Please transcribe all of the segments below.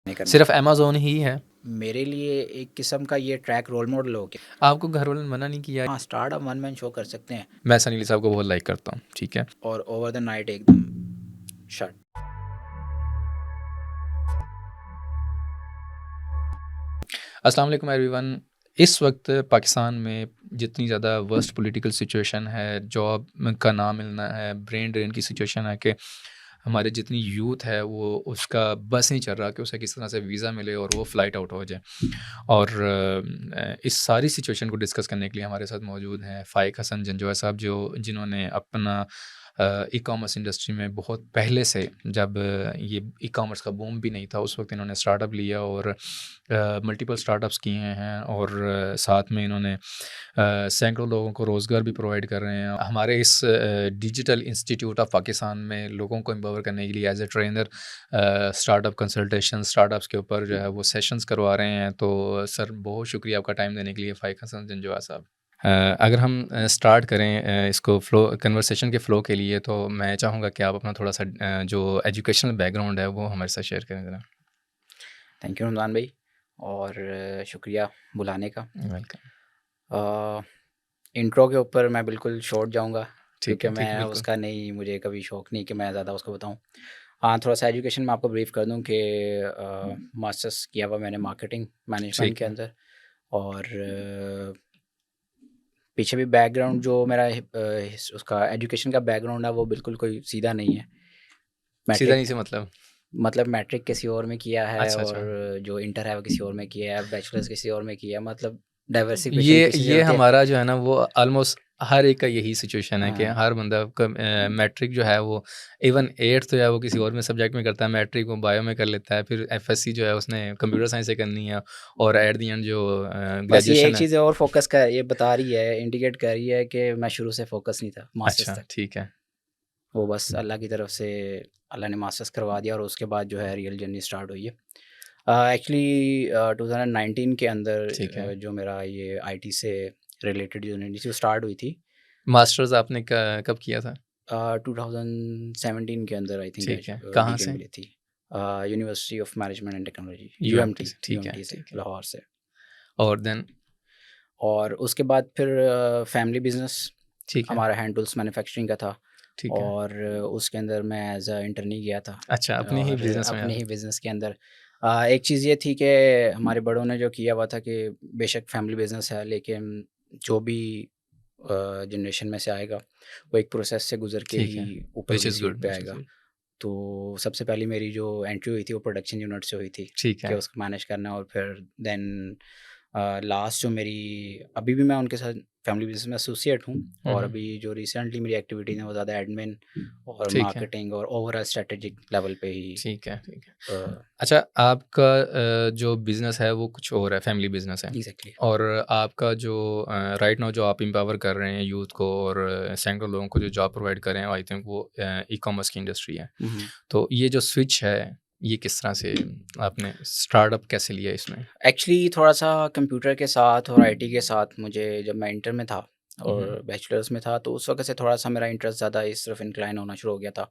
नहीं करना। सिर्फ अमेज़न ही है? मेरे लिए एक किस्म का ये ट्रैक रोल मॉडल हो गया। आपको घर वालों ने मना नहीं किया? हाँ, स्टार्टअप वन मैन शो कर सकते हैं मैं सनी अली साहब को बहुत लाइक करता हूँ, ठीक है। और ओवर द नाइट एकदम शट। अस्सलाम वालेकुम एवरीवन। इस वक्त पाकिस्तान में जितनी ज़्यादा वर्स्ट पॉलिटिकल सिचुएशन है, जॉब का ना मिलना है, ब्रेन ड्रेन की सिचुएशन है कि हमारे जितनी यूथ है वो उसका बस नहीं चल रहा कि उसे किस तरह से वीज़ा मिले और वो फ़्लाइट आउट हो जाए। और इस सारी सिचुएशन को डिस्कस करने के लिए हमारे साथ मौजूद हैं फ़ाइक हसन जंजोआ साहब, जो जिन्होंने अपना ई कॉमर्स इंडस्ट्री में बहुत पहले से, जब ये ई कॉमर्स का बूम भी नहीं था, उस वक्त इन्होंने स्टार्टअप लिया और मल्टीपल स्टार्टअप्स किए हैं और साथ में इन्होंने सैकड़ों लोगों को रोज़गार भी प्रोवाइड कर रहे हैं। हमारे इस डिजिटल इंस्टीट्यूट ऑफ पाकिस्तान में लोगों को एम्पावर करने के लिए as a trainer startup consultation, startups के ऊपर जो है वो सेशंस करवा रहे हैं। तो सर, बहुत शुक्रिया आपका टाइम देने के लिए फ़ाइक हसन जंजोआ साहब। अगर हम स्टार्ट करें इसको फ़्लो कन्वर्सेशन के फ़्लो के लिए, तो मैं चाहूँगा कि आप अपना थोड़ा-सा जो एजुकेशनल बैकग्राउंड है वो हमारे साथ शेयर करें ज़रा। थैंक यू रमज़ान भाई, और शुक्रिया बुलाने का। वेलकम। इंट्रो के ऊपर मैं बिल्कुल शॉर्ट जाऊंगा ठीक क्योंकि है, ठीक है, मैं बिल्कुल। उसका नहीं, मुझे कभी शौक नहीं कि मैं ज़्यादा उसको बताऊं। हाँ, थोड़ा सा एजुकेशन में आपको ब्रीफ कर दूं कि मास्टर्स किया हुआ मैंने मार्केटिंग मैनेजमेंट ठीक के है। अंदर। और पीछे भी बैकग्राउंड जो मेरा उसका एजुकेशन का बैकग्राउंड है वो बिल्कुल कोई सीधा नहीं है। सीधा मैट्रिक, नहीं से मतलब? मतलब मैट्रिक किसी और में किया है अच्छा, और अच्छा। जो इंटर है वो किसी और में किया है, बैचलर्स किसी और में किया है, मतलब डाइवर्सिफिकेशन पीछे ये चलते। हमारा जो है ना वो ऑलमोस्ट हर एक का यही सिचुएशन है कि हाँ, हर बंदा का मैट्रिक जो है वो इवन 8th जो है वो किसी और में सब्जेक्ट में करता है, मैट्रिक वो बायो में कर लेता है, फिर एफएससी जो है उसने कंप्यूटर साइंस से करनी है और एट द एंड जो बस ये ग्रेजुएशन एक है। चीज़ और फोकस कर, ये बता रही है, इंडिकेट कर रही है कि मैं शुरू से फोकस नहीं था मास्टर्स अच्छा, तक। ठीक है। वो बस अल्लाह की तरफ से अल्लाह ने मास्टर्स करवा दिया और उसके बाद जो है रियल जर्नी स्टार्ट हुई है। एक्चुअली 2019 के अंदर ठीक है। जो मेरा ये आईटी से रिलेटेड जर्नी थी वो स्टार्ट हुई थी। मास्टर्स आपने कब किया था? 2017 के अंदर आई थिंक ठीक है। कहाँ डिग्री से? मिली थी। University of management and technology, UMT UMT, से, ठीक है, यूएमटी से, ठीक है। लाहौर से। और देन? और उसके बाद फिर फैमिली बिजनेस ठीक है, हमारा हैंड टूल्स मैन्युफैक्चरिंग का था ठीक है। और उसके अंदर मैं एज अ इंटर्नी गया था। अच्छा, अपने ही और बिज़नेस में अपने आप? ही बिज़नेस के अंदर एक चीज़ ये थी कि हमारे बड़ों ने जो किया हुआ था कि बेशक फैमिली बिज़नेस है लेकिन जो भी जनरेशन में से आएगा वो एक प्रोसेस से गुजर के ठीक ही है। ऊपर व्हिच वाली इज़ सीट गुड, पे व्हिच इज़ आएगा। गुड। तो सबसे पहली मेरी जो एंट्री हुई थी वो प्रोडक्शन यूनिट से हुई थी ठीक कि है। उसको मैनेज करना। और फिर देन लास्ट जो मेरी, अभी भी मैं उनके साथ फैमिली बिजनेस में एसोसिएट हूँ। हुँ, और हुँ। अभी जो रिसेंटली मेरी एक्टिविटीज़ हैं वो ज़्यादा एडमिन और ठीक है। मार्केटिंग और ओवरऑल स्ट्रेटेजिक लेवल पे ही। ठीक है, ठीक है। एग्जैक्टली। अच्छा, आपका जो बिज़नेस है वो कुछ और है, फैमिली बिज़नेस है। और आपका जो राइट नाउ जो आप एम्पावर कर रहे हैं यूथ को और सैकड़ों लोगों को जो जॉब प्रोवाइड कर रहे हैं, आई थिंक वो ई-कॉमर्स की इंडस्ट्री है। तो ये जो स्विच है, ये किस तरह से आपने स्टार्टअप कैसे लिया इसमें? एक्चुअली थोड़ा सा कंप्यूटर के साथ और आईटी के साथ, मुझे जब मैं इंटर में था हुँ, हुँ। और बैचलर्स में था तो उस वक्त से थोड़ा सा मेरा इंटरेस्ट ज़्यादा इस तरफ इंक्लाइन होना शुरू हो गया था।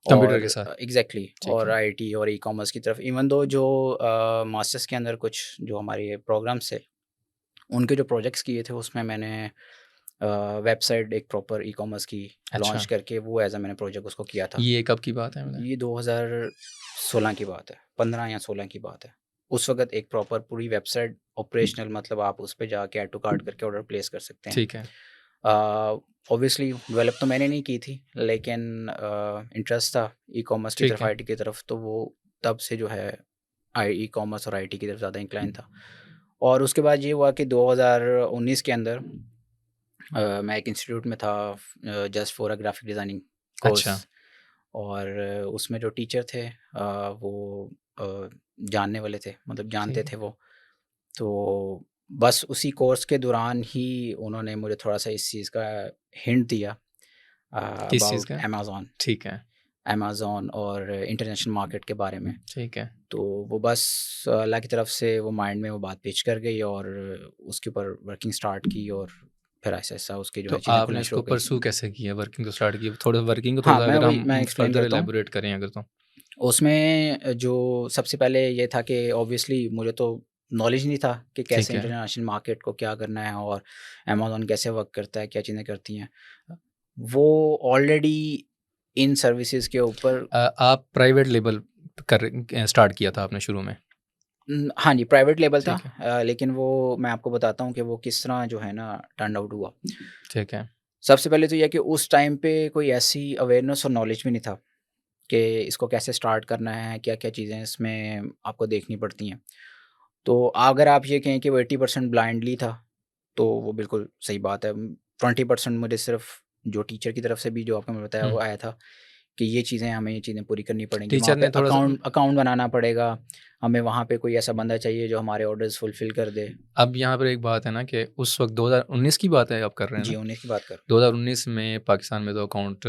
कंप्यूटर के और साथ? एग्जैक्टली ठीक और है। आईटी और ई कॉमर्स की तरफ, इवन दो जो मास्टर्स के अंदर कुछ जो हमारे प्रोग्राम्स थे उनके जो प्रोजेक्ट्स किए थे उसमें मैंने वेबसाइट एक प्रॉपर ई कॉमर्स की लॉन्च अच्छा, करके वो एज अ मैंने प्रोजेक्ट उसको किया था। ये कब की बात है मतलब? ये 2016 की बात है, 15 या 16 की बात है। उस वक़्त एक प्रॉपर पूरी वेबसाइट ऑपरेशनल, मतलब आप उस पे जाके ऐड टू कार्ट करके ऑर्डर प्लेस कर सकते हैं। ठीक है। ऑब्वियसली डेवलप तो मैंने नहीं की थी लेकिन इंटरेस्ट था ई-कॉमर्स की ठीक तरफ, है। आईटी की तरफ, तो वो तब से जो है आई ई-कॉमर्स और आईटी की तरफ ज़्यादा इंक्लाइन था। और उसके बाद ये हुआ कि 2019 के अंदर मैं एक इंस्टीट्यूट में था, just for a graphic designing course. अच्छा, और उसमें जो टीचर थे वो अ, जानने वाले थे, मतलब ठीक जानते है। थे वो। तो बस उसी कोर्स के दौरान ही उन्होंने मुझे थोड़ा-सा इस चीज़ का हिंट दिया किस चीज़ अबाउट का? अमेज़न, ठीक है, अमेज़न और इंटरनेशनल मार्केट के बारे में। ठीक है। तो वो बस अल्लाह की तरफ से वो माइंड में वो बात पिच कर गई और उसके ऊपर वर्किंग स्टार्ट की और फिर ऐसा-ऐसा उसकी जो तो है चीज़ें खुलना आपने शुरू इसको हो गई। परस्यू कैसे किया? वर्किंग तो स्टार्ट की, थोड़ा वर्किंग को हाँ, थोड़ा-सा मैं अगर वही हम मैं एक्सप्लेन फर्दर करता हूँ। इलैबोरेट करें अगर तो? उसमें जो सबसे पहले ये था कि ऑब्वियसली मुझे तो नॉलेज नहीं था कि कैसे ठीक है। इंटरनेशनल मार्केट को क्या करना है और अमेज़न कैसे वर्क करता है, क्या चीज़ें करती हैं। वो ऑलरेडी इन सर्विसेज़ के ऊपर आप प्राइवेट लेबल कर स्टार्ट किया था आपने शुरू में? हाँ जी, प्राइवेट लेबल था ठीक है, लेकिन वो मैं आपको बताता हूँ कि वो किस तरह जो है ना टर्न आउट हुआ। ठीक है। सबसे पहले तो ये है कि उस टाइम पे कोई ऐसी अवेयरनेस और नॉलेज भी नहीं था कि इसको कैसे स्टार्ट करना है, क्या-क्या चीज़ें इसमें आपको देखनी पड़ती हैं। तो अगर आप ये कहें कि वो 80% ब्लाइंडली था, तो वो बिल्कुल सही बात है। 20% मुझे सिर्फ़ जो टीचर की तरफ से भी जो आपको मैंने बताया हुँ, वो आया था कि ये चीज़ें हमें ये चीज़ें पूरी करनी पड़ेंगी। वहाँ टीचर पे ने थोड़ा-सा अकाउंट अकाउंट बनाना पड़ेगा, हमें वहाँ पे कोई ऐसा बंदा चाहिए जो हमारे ऑर्डर्स फुलफ़िल कर दे। अब यहाँ पर एक बात है ना कि उस वक़्त 2019 की बात है आप कर रहे हैं जी, ना? 19 की बात कर रहा 2019 में पाकिस्तान में तो अकाउंट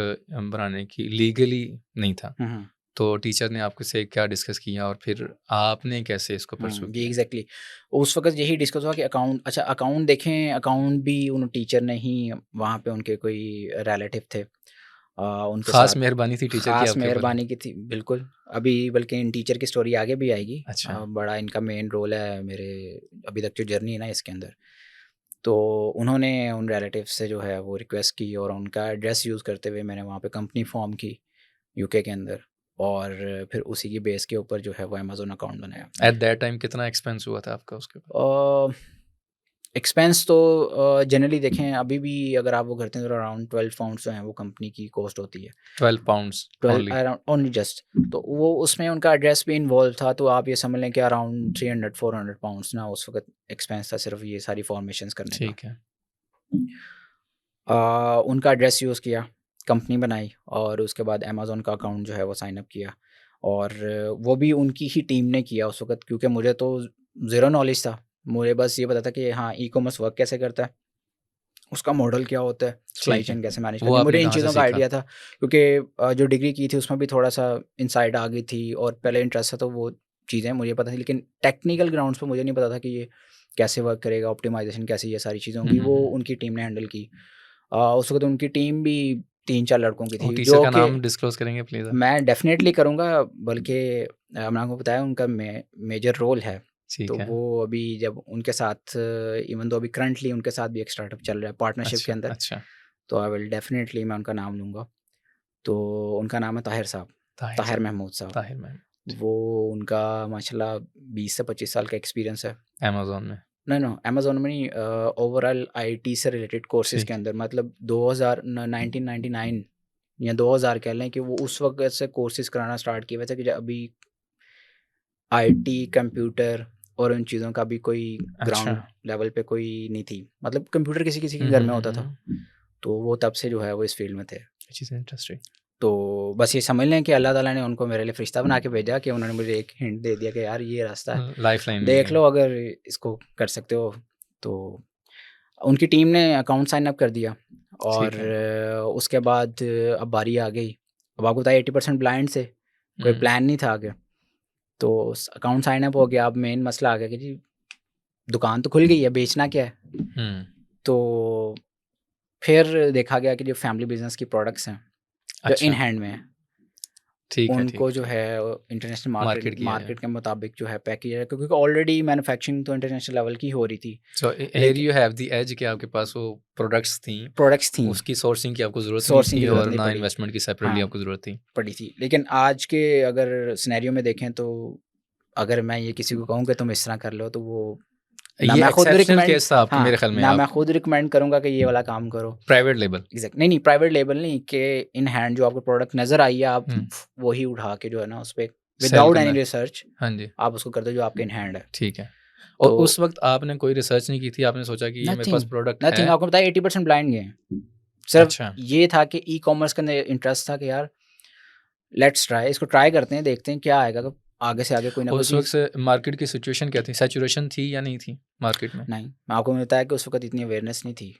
बनाने की लीगली नहीं था। हूँ। हुँ, हुँ। तो टीचर ने आपके से क्या डिस्कस किया और फिर आपने कैसे इसको परस्यू जी, किया? एग्ज़ैक्टली। उस वक़्त यही डिस्कस हुआ कि अकाउंट देखें, अकाउंट भी उन टीचर ने ही वहाँ पे उनके कोई रिलेटिव थे उनके ख़ास साथ मेहरबानी थी टीचर की ख़ास आपके ऊपर? मेहरबानी की थी बिल्कुल। अभी बल्कि इन टीचर की स्टोरी आगे भी आएगी। अच्छा, बड़ा इनका मेन रोल है मेरे अभी तक जो जर्नी है ना इसके अंदर। तो उन्होंने उन रिलेटिव से जो है वो रिक्वेस्ट की और उनका एड्रेस यूज़ करते हुए मैंने वहाँ पे कंपनी फ़ॉर्म की यूके के अंदर और फिर उसी की बेस के ऊपर जो है वो अमेज़न अकाउंट बनाया। एट दैट टाइम कितना एक्सपेंस हुआ था आपका उसके ऊपर? अ एक्सपेंस तो जनरली देखें अभी भी अगर आप वो करते हैं तो अराउंड 12 पाउंड्स जो हैं वो कंपनी की कॉस्ट होती है। 12 pounds 12 only. Around only just तो वो उसमें उनका एड्रेस भी इन्वॉल्व था तो आप ये समझ लें कि अराउंड 300-400 पाउंड्स ना उस वक़्त एक्सपेंस था सिर्फ़ ये सारी फॉर्मेशंस करने का। ठीक है, उनका एड्रेस यूज़ किया, कंपनी बनाई और उसके बाद अमेज़न का अकाउंट जो है वो साइन अप किया और वो भी उनकी ही टीम ने किया उस वक़्त क्योंकि मुझे तो ज़ीरो नॉलेज था। मुझे बस ये पता था कि हाँ, ई-कॉमर्स वर्क कैसे करता है। उसका मॉडल क्या होता है, सप्लाई ठीक है। चेन कैसे मैनेज वो करनी है, मुझे आपने इन कहाँ से चीज़ों का सीखा? आइडिया था क्योंकि जो डिग्री की थी उसमें भी थोड़ा-सा इनसाइट आ गई थी और पहले इंटरेस्ट था तो वो चीज़ें मुझे पता थी लेकिन टेक्निकल ग्राउंड्स पे मुझे नहीं पता था कि ये कैसे वर्क करेगा, ऑप्टिमाइज़ेशन कैसे ये सारी चीज़ें हुँ, होंगी, हुँ, वो हुँ। उनकी टीम ने हैंडल की। उस वक़्त उनकी टीम भी 3-4 लड़कों की वो थी टीचर जो का कि नाम डिस्क्लोज़ करेंगे प्लीज़ आप? मैं डेफ़िनेटली करूँगा बल्कि मैंने आपको बताया उनका मेजर रोल है। तो ठीक है। वो अभी जब उनके साथ इवन दो अभी करंटली उनके साथ भी एक स्टार्टअप चल रहा है पार्टनरशिप के अच्छा, अंदर। अच्छा। तो आई विल डेफ़िनेटली मैं उनका नाम लूँगा। तो उनका नाम है ताहिर साहब, ताहिर ताहिर साहब, महमूद साहब। ताहिर महमूद, वो उनका माशाल्लाह 20 से 25 साल का एक्सपीरियंस है। अमेज़न में। नो, अमेज़न में नहीं ओवरऑल आईटी से रिलेटेड कोर्सेज़ के ठीक है। अंदर मतलब 2000 न 1999 या 2000 कह लें कि वो उस वक़्त से कोर्सेज़ कराना स्टार्ट किए हुए थे कि जब अभी आईटी, कंप्यूटर और उन चीज़ों का भी कोई अच्छा। ग्राउंड लेवल पे कोई नहीं थी। मतलब कंप्यूटर किसी-किसी के हुँ, घर हुँ, में हुँ, होता था। हुँ। तो वो तब से जो है वो इस फ़ील्ड में थे। Which is interesting. तो बस ये समझ लें कि अल्लाह ताला ने उनको मेरे लिए फ़रिश्ता बना के भेजा कि उन्होंने मुझे एक हिंट दे दिया कि यार ये रास्ता है, लाइफ़लाइन मिल देख गई। लो अगर इसको कर सकते हो। तो उनकी टीम ने अकाउंट साइन अप कर दिया और ठीक है। उसके बाद अब बारी आ गई। अब आपको बताया 80% ब्लाइंड से, कोई हुँ, प्लान नहीं था आगे। तो स अकाउंट साइन अप हो गया, अब मेन मसला आ गया कि जी दुकान तो खुल गई है, बेचना क्या है? हुँ। तो फिर देखा गया कि जो फैमिली बिज़नेस की प्रोडक्ट्स हैं, जो इन अच्छा, हैंड में हैं, ठीक है, उनको ठीक है, जो ठीक है है। इंटरनेशनल मार्केट किया जाए। मार्केट के मुताबिक जो है पैकेज है क्योंकि ऑलरेडी मैन्युफैक्चरिंग तो इंटरनेशनल लेवल की हो रही थी। सो हियर लेकिन यू हैव द एज कि आपके पास वो प्रोडक्ट्स थी, प्रोडक्ट्स थी, उसकी सोर्सिंग की आपको ज़रूरत नहीं सोर्सिंग थी की ज़रूरत और नहीं ना पड़ी। इन्वेस्टमेंट की सेपरेटली हाँ, आपको ज़रूरत थी। पड़ी थी। लेकिन आज के अगर सिनेरियो में देखें तो अगर मैं ये किसी को कहूँ कि तुम इस तरह कर लो तो वो ना ये मैं खुद एक्सेप्शनल रिकमेंड केस था आपके हाँ, मेरे ख़्याल में ना आप मैं खुद रिकमेंड करूँगा कि ये वाला काम करो। Private label. नहीं, प्राइवेट लेबल नहीं कि इन हैंड जो आपको प्रोडक्ट नज़र आई है आप हुँ, वही उठा के जो है ना उसपे सेल विदाउट करना एनी है। रिसर्च हाँ जी, आप उसको कर दो जो आपके इन हैंड है। ठीक है। और तो उस वक़्त आपने कोई रिसर्च नहीं की थी, आपने सोचा कि ये मेरे नथिंग, पास प्रोडक्ट है। नथिंग आपको पता है 80% ब्लाइंड गए हैं। सिर्फ अच्छा, ये था कि ई-कॉमर्स के अंदर इंटरेस्ट था कि यार लेट्स ट्राई इसको ट्राई करते हैं, देखते हैं क्या आएगा तो आगे से आगे कोई ना कोई उस वक़्त चीज़ से मार्केट की सिचुएशन क्या थी? सैचुरेशन थी या नहीं थी मार्केट में? नहीं, मैं आपको बताया कि उस वक़्त इतनी अवेयरनेस नहीं थी।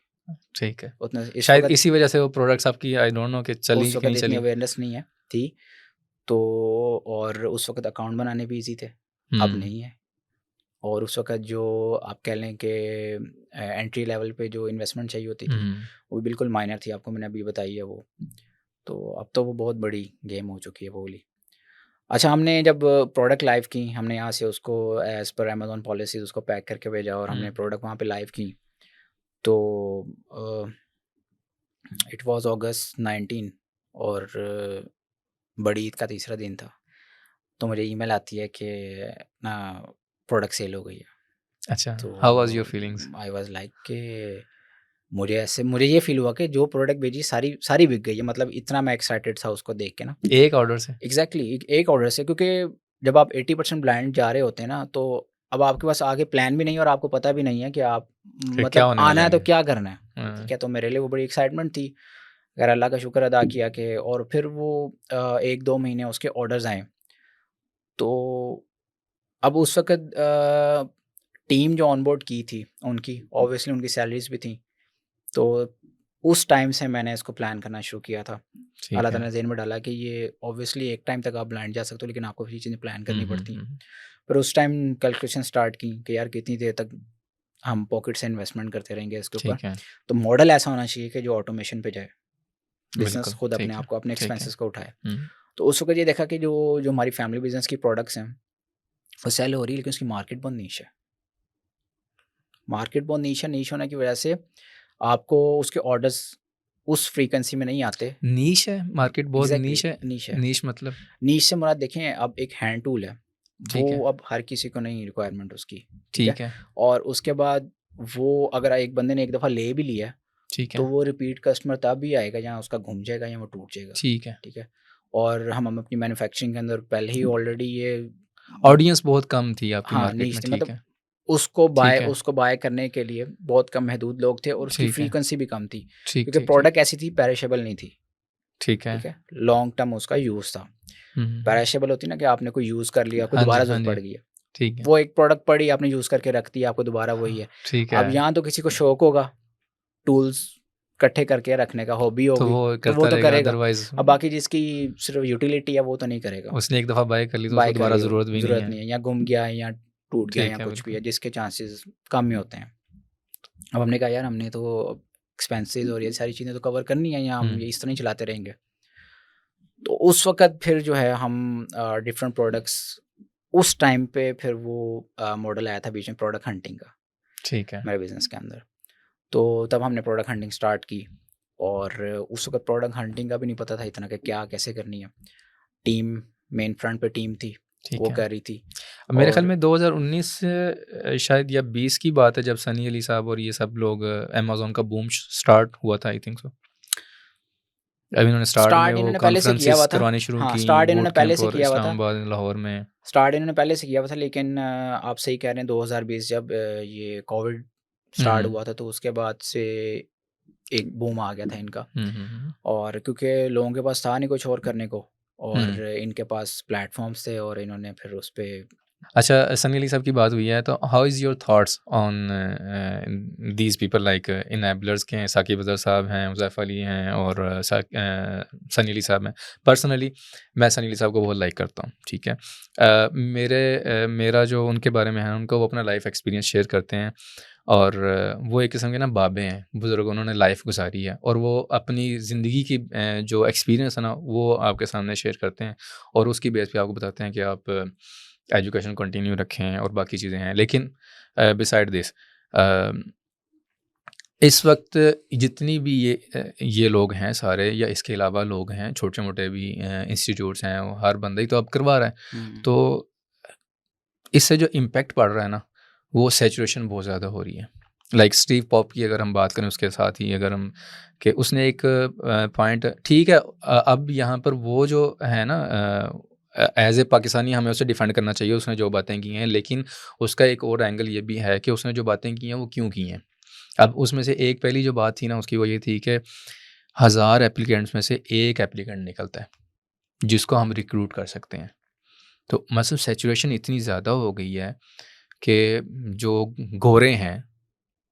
ठीक है। उतना इस शायद वक़्त इसी वजह से वो प्रोडक्ट्स आपकी आई डोंट नो कि चली उस कि नहीं वक़्त इतनी चली। अवेयरनेस नहीं है थी। तो और उस वक़्त अकाउंट बनाने भी ईज़ी थे, अब हुँ, नहीं है। और उस वक़्त जो आप कह लें कि एंट्री लेवल पे जो इन्वेस्टमेंट चाहिए होती थी, हुँ। वो बिल्कुल माइनर थी, आपको मैंने अभी बताई है वो। तो अब तो वो बहुत बड़ी गेम हो चुकी है वो वाली। अच्छा, हमने जब प्रोडक्ट लाइव की, हमने यहाँ से उसको एज़ पर अमेज़न पॉलिसीज़ उसको पैक करके भेजा और हमने हुँ, प्रोडक्ट वहाँ पे लाइव की। तो इट वाज़ अगस्त 19 और बड़ी ईद का तीसरा दिन था। तो मुझे ईमेल आती है कि ना प्रोडक्ट सेल हो गई है। अच्छा, तो how was your feelings? I was like कि मुझे ये फ़ील हुआ कि जो प्रोडक्ट भेजी सारी सारी बिक गई है, मतलब इतना मैं एक्साइटेड था उसको देख के ना। एक ऑर्डर से? एग्ज़ैक्टली एक ऑर्डर से, क्योंकि जब आप 80% ब्लाइंड जा रहे होते हैं ना, तो अब आपके पास आगे प्लान भी नहीं है और आपको पता भी नहीं है कि आप कि क्या मतलब होने वाला आना है है तो आगे? क्या करना है, ठीक हाँ, है? तो मेरे लिए वो बड़ी एक्साइटमेंट थी। खैर अल्लाह का शुक्र अदा किया कि और फिर वो 1-2 महीने उसके ऑर्डर्स आए। तो अब उस वक़्त टीम जो ऑनबोर्ड की थी उनकी, ऑब्वियसली उनकी सैलरीज़ भी थी। तो उस टाइम से मैंने इसको प्लान करना शुरू किया था। ठीक अल्लाह है। ताला ने ज़हन में डाला कि ये ऑब्वियसली एक टाइम तक आप ब्लाइंड जा सकते हो, लेकिन आपको ये चीज़ें प्लान हुँ, करनी हुँ, पड़ती हैं। हुँ। फिर उस टाइम कैलकुलेशन स्टार्ट की कि यार कितनी देर तक हम पॉकेट से इन्वेस्टमेंट करते रहेंगे इसके ऊपर। ठीक है, तो मॉडल ऐसा होना चाहिए कि जो ऑटोमेशन पे जाए। बिज़नेस बिल्कुल, खुद अपने ठीक है, आप को, अपने ठीक है। एक्सपेंसेस को उठाए। हुँ, तो उस वक़्त ये देखा कि जो जो हमारी फैमिली बिज़नेस की प्रोडक्ट्स हैं, वो सेल हो रही है, लेकिन उसकी मार्केट बहुत नीश है। मार्केट बहुत नीश होने की वजह से आपको उसके ऑर्डर्स उस फ्रीक्वेंसी में नहीं आते। नीश है, मार्केट बहुत एग्ज़ैक्टली नीश है? नीश है। नीश मतलब? नीश से मुराद देखें, अब एक हैंड टूल है, ठीक है, वो अब हर किसी को नहीं रिक्वायरमेंट उसकी, ठीक है? ठीक है, और उसके बाद वो अगर एक बंदे ने एक दफ़ा ले भी लिया है, ठीक तो है, वो रिपीट कस्टमर तब भी आएगा जहाँ उसका घूम जाएगा या वो टूट जाएगा, ठीक है। ठीक है? और हम अपनी मैन्युफैक्चरिंग के अंदर पहले ही ऑलरेडी ये ऑडियंस बहुत कम थी आपकी हाँ, मार्केट नीश में, थी, ठीक मतलब है, उसको ठीक है, उसको बाय करने के लिए बहुत कम महदूद लोग थे और उसकी ठीक है, फ्रीक्वेंसी भी कम थी, ठीक, क्योंकि ठीक, ठीक, प्रोडक्ट ऐसी थी, पेरिशेबल नहीं थी, ठीक है। ठीक है? लॉन्ग टर्म उसका यूज़ था। हुँ, हुँ, हुँ। पेरिशेबल होती है ना कि आपने कोई यूज़ कर लिया, आपको हाँ जी, दोबारा हाँ ज़रूरत जी, पड़ गई है। ठीक है। वो एक प्रोडक्ट पड़ी, आपने यूज़ करके रख दी, आपको दोबारा वही हाँ, है। ठीक अब है, यहाँ तो किसी को शौक होगा टूल्स इकट्ठे करके रखने का, हॉबी तो होगी, वो तो वो करता तो रहेगा करेगा। अदरवाइज़ अब बाकी जिसकी सिर्फ़ यूटिलिटी है वो तो नहीं करेगा। उसने एक दफ़ा बाय कर ली तो उसको बाय कर दोबारा लियो, ज़रूरत भी नहीं ज़रूरत है। नहीं है, या गुम गया है या टूट गया या ठीक है, कुछ भी है, बिल्कुल। जिसके चांसेस कम ही होते हैं। अब हमने कहा यार हमने तो एक्सपेंसेस और ये सारी चीज़ें तो कवर करनी है, या हम हुँ, ये इस तरह ही चलाते रहेंगे। तो उस वक़्त फिर जो है हम डिफरेंट प्रोडक्ट्स, उस टाइम पे फिर वो मॉडल आया था बीच में प्रोडक्ट हंटिंग का, ठीक है। मेरे बिज़नेस के अंदर। तो तब हमने प्रोडक्ट हंटिंग स्टार्ट की और उस वक़्त प्रोडक्ट हंटिंग का भी नहीं पता था इतना कि क्या कैसे करनी है। टीम, मेन फ्रंट पे टीम थी, ठीक वो है। कर रही थी। अब मेरे ख़्याल और में 2019 शायद या 20 की बात है जब सनी अली साहब और ये सब लोग अमेज़न का बूम स्टार्ट हुआ था आई थिंक सो। अभी इन्होंने स्टार्ट में स्टार्ट वो इन्होंने पहले से किया कॉन्फ्रेंसेस हुआ था। करवाने शुरू हाँ, की, स्टार्ट इन्होंने बूट पहले कैंप से और किया हुआ था। इस्लामाबाद, लाहौर में। स्टार्ट इन्होंने पहले से किया हुआ था, लेकिन आप सही कह रहे हैं, 2020 जब ये कोविड हुँ, स्टार्ट हुँ। हुआ था, तो उसके बाद से एक बूम आ गया था इनका। हुँ, हुँ, हुँ। और क्योंकि लोगों के पास था नहीं कुछ और करने को, और हुँ। इनके पास प्लेटफ़ॉर्म्स थे और इन्होंने फिर उस पे अच्छा, सनी अली साहब की बात हुई है तो how is your thoughts on these people like enablers के हैं, साकिब अज़हर साहब हैं, हुज़ैफ़ अली हैं और सनी अली साहब हैं। पर्सनली मैं सनी अली साहब को बहुत लाइक करता हूँ, ठीक है। मेरा जो उनके बारे में है, उनको वो अपना लाइफ़ एक्सपीरियंस शेयर करते हैं और वो एक किस्म के ना बाबे हैं, बुज़ुर्ग, उन्होंने लाइफ़ गुज़ारी है और वो अपनी ज़िंदगी की जो एक्सपीरियंस है ना, वो आपके सामने शेयर करते हैं और उसकी बेस पे आपको बताते हैं कि आप एजुकेशन कंटिन्यू रखें और बाकी चीज़ें हैं। लेकिन बिसाइड दिस अ, इस वक़्त जितनी भी ये लोग हैं सारे या इसके अलावा लोग हैं, छोटे-मोटे भी इंस्टीट्यूट्स हैं, वो हर बंदा ही तो अब करवा रहा है। हुँ, तो इससे जो इम्पैक्ट पड़ रहा है ना, वो सैचुरेशन बहुत ज़्यादा हो रही है। लाइक स्टीव पॉप की अगर हम बात करें उसके साथ ही अगर हम कि उसने एक पॉइंट ठीक है अब यहाँ पर वो जो है ना एज़ ए पाकिस्तानी हमें उसे डिफेंड करना चाहिए, उसने जो बातें की हैं, लेकिन उसका एक और एंगल ये भी है कि उसने जो बातें की हैं, वो क्यों की हैं। अब उसमें से एक पहली जो बात थी ना उसकी वो ये थी कि 1000 एप्लीकेंट्स में से 1 एप्लीकेंट निकलता है, जिसको हम रिक्रूट कर सकते हैं। तो मतलब सैचुरेशन इतनी ज़्यादा हो गई है कि जो गोरे हैं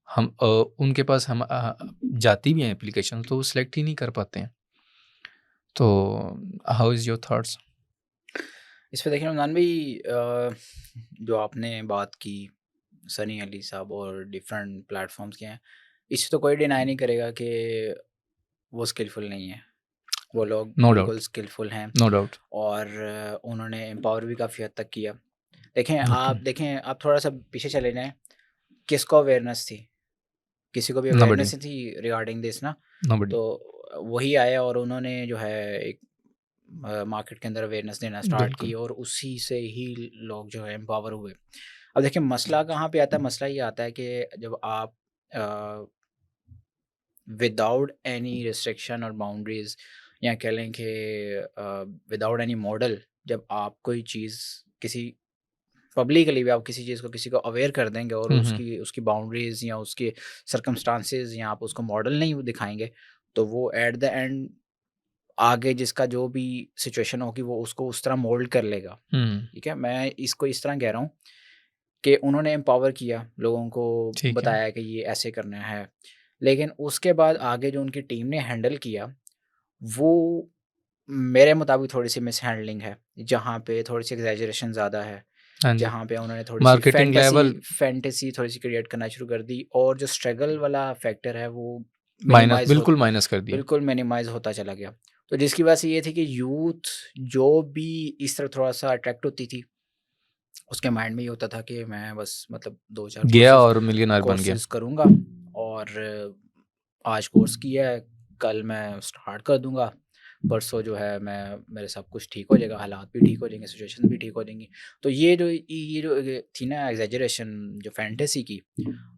उनके पास हम जाती भी हैं एप्लीकेशन तो वो सिलेक्ट ही नहीं कर पाते हैं। तो हाउ इज़ योर थॉट्स? इस पे देखिए रमज़ान भाई, जो आपने बात की सनी अली साहब और डिफरेंट प्लेटफ़ॉर्म्स के हैं, इससे तो कोई डिनाई नहीं करेगा कि वो स्किलफुल नहीं है। वो लोग नो बिल्कुल डाउट, स्किलफुल हैं नो डाउट। और उन्होंने एम्पावर भी काफ़ी हद तक किया। देखें बिल्कुल, आप थोड़ा-सा पीछे चले जाएँ, किसको अवेयरनेस थी? किसी को भी नोबडी, अवेयरनेस नहीं थी रिगार्डिंग दिस ना, नोबडी। तो वही आए और उन्होंने जो है एक मार्केट के अंदर अवेयरनेस देना स्टार्ट की बिल्कुल। और उसी से ही लोग जो है एम्पावर हुए। अब देखिए मसला कहाँ पे आता है? मसला ये आता है कि जब आप अ, विदाउट एनी रिस्ट्रिक्शन और बाउंड्रीज़ या कह लें कि विदाउट एनी मॉडल जब आप कोई चीज़ किसी पब्लिकली भी आप किसी चीज़ को किसी को अवेयर कर देंगे और हुँ, हुँ। उसकी उसकी बाउंड्रीज़ या उसके सर्कमस्टांसेस या आप उसको मॉडल नहीं दिखाएँगे, तो वो एट द एंड आगे जिसका जो भी सिचुएशन होगी वो उसको उस तरह मोल्ड कर लेगा, हुँ, ठीक है? मैं इसको इस तरह कह रहा हूँ कि उन्होंने एम्पावर किया, लोगों को ठीक है। बताया कि ये ऐसे करना है, लेकिन उसके बाद आगे जो उनकी टीम ने हैंडल किया, वो मेरे मुताबिक थोड़ी-सी मिसहैंडलिंग है, जहाँ पे थोड़ी-सी एक्ज़ैजरेशन ज़्यादा है, हाँ जी। जहाँ पे उन्होंने थोड़ी-सी मार्केटिंग लेवल फैंटेसी थोड़ी-सी क्रिएट करना शुरू कर दी और जो स्ट्रगल वाला फैक्टर है वो माइनस, मिनिमाइज़ हो बिल्कुल माइनस कर दिया। बिल्कुल मिनिमाइज़ होता चला गया। तो जिसकी वजह से ये थी कि यूथ जो भी इस तरफ थोड़ा-सा अट्रैक्ट होती थी, उसके माइंड में ये होता था कि मैं बस मतलब 2-4 गया और मिलियनेयर बन गया। कोर्सेज़ करूँगा और आज कोर्स किया है, कल मैं स्टार्ट कर दूँगा, परसों जो है मैं मेरे सब कुछ ठीक हो जाएगा, हालात भी ठीक हो जाएँगे, सिचुएशन भी ठीक हो जाएँगी। तो ये जो थी ना एग्ज़ैजरेशन जो फैंटेसी की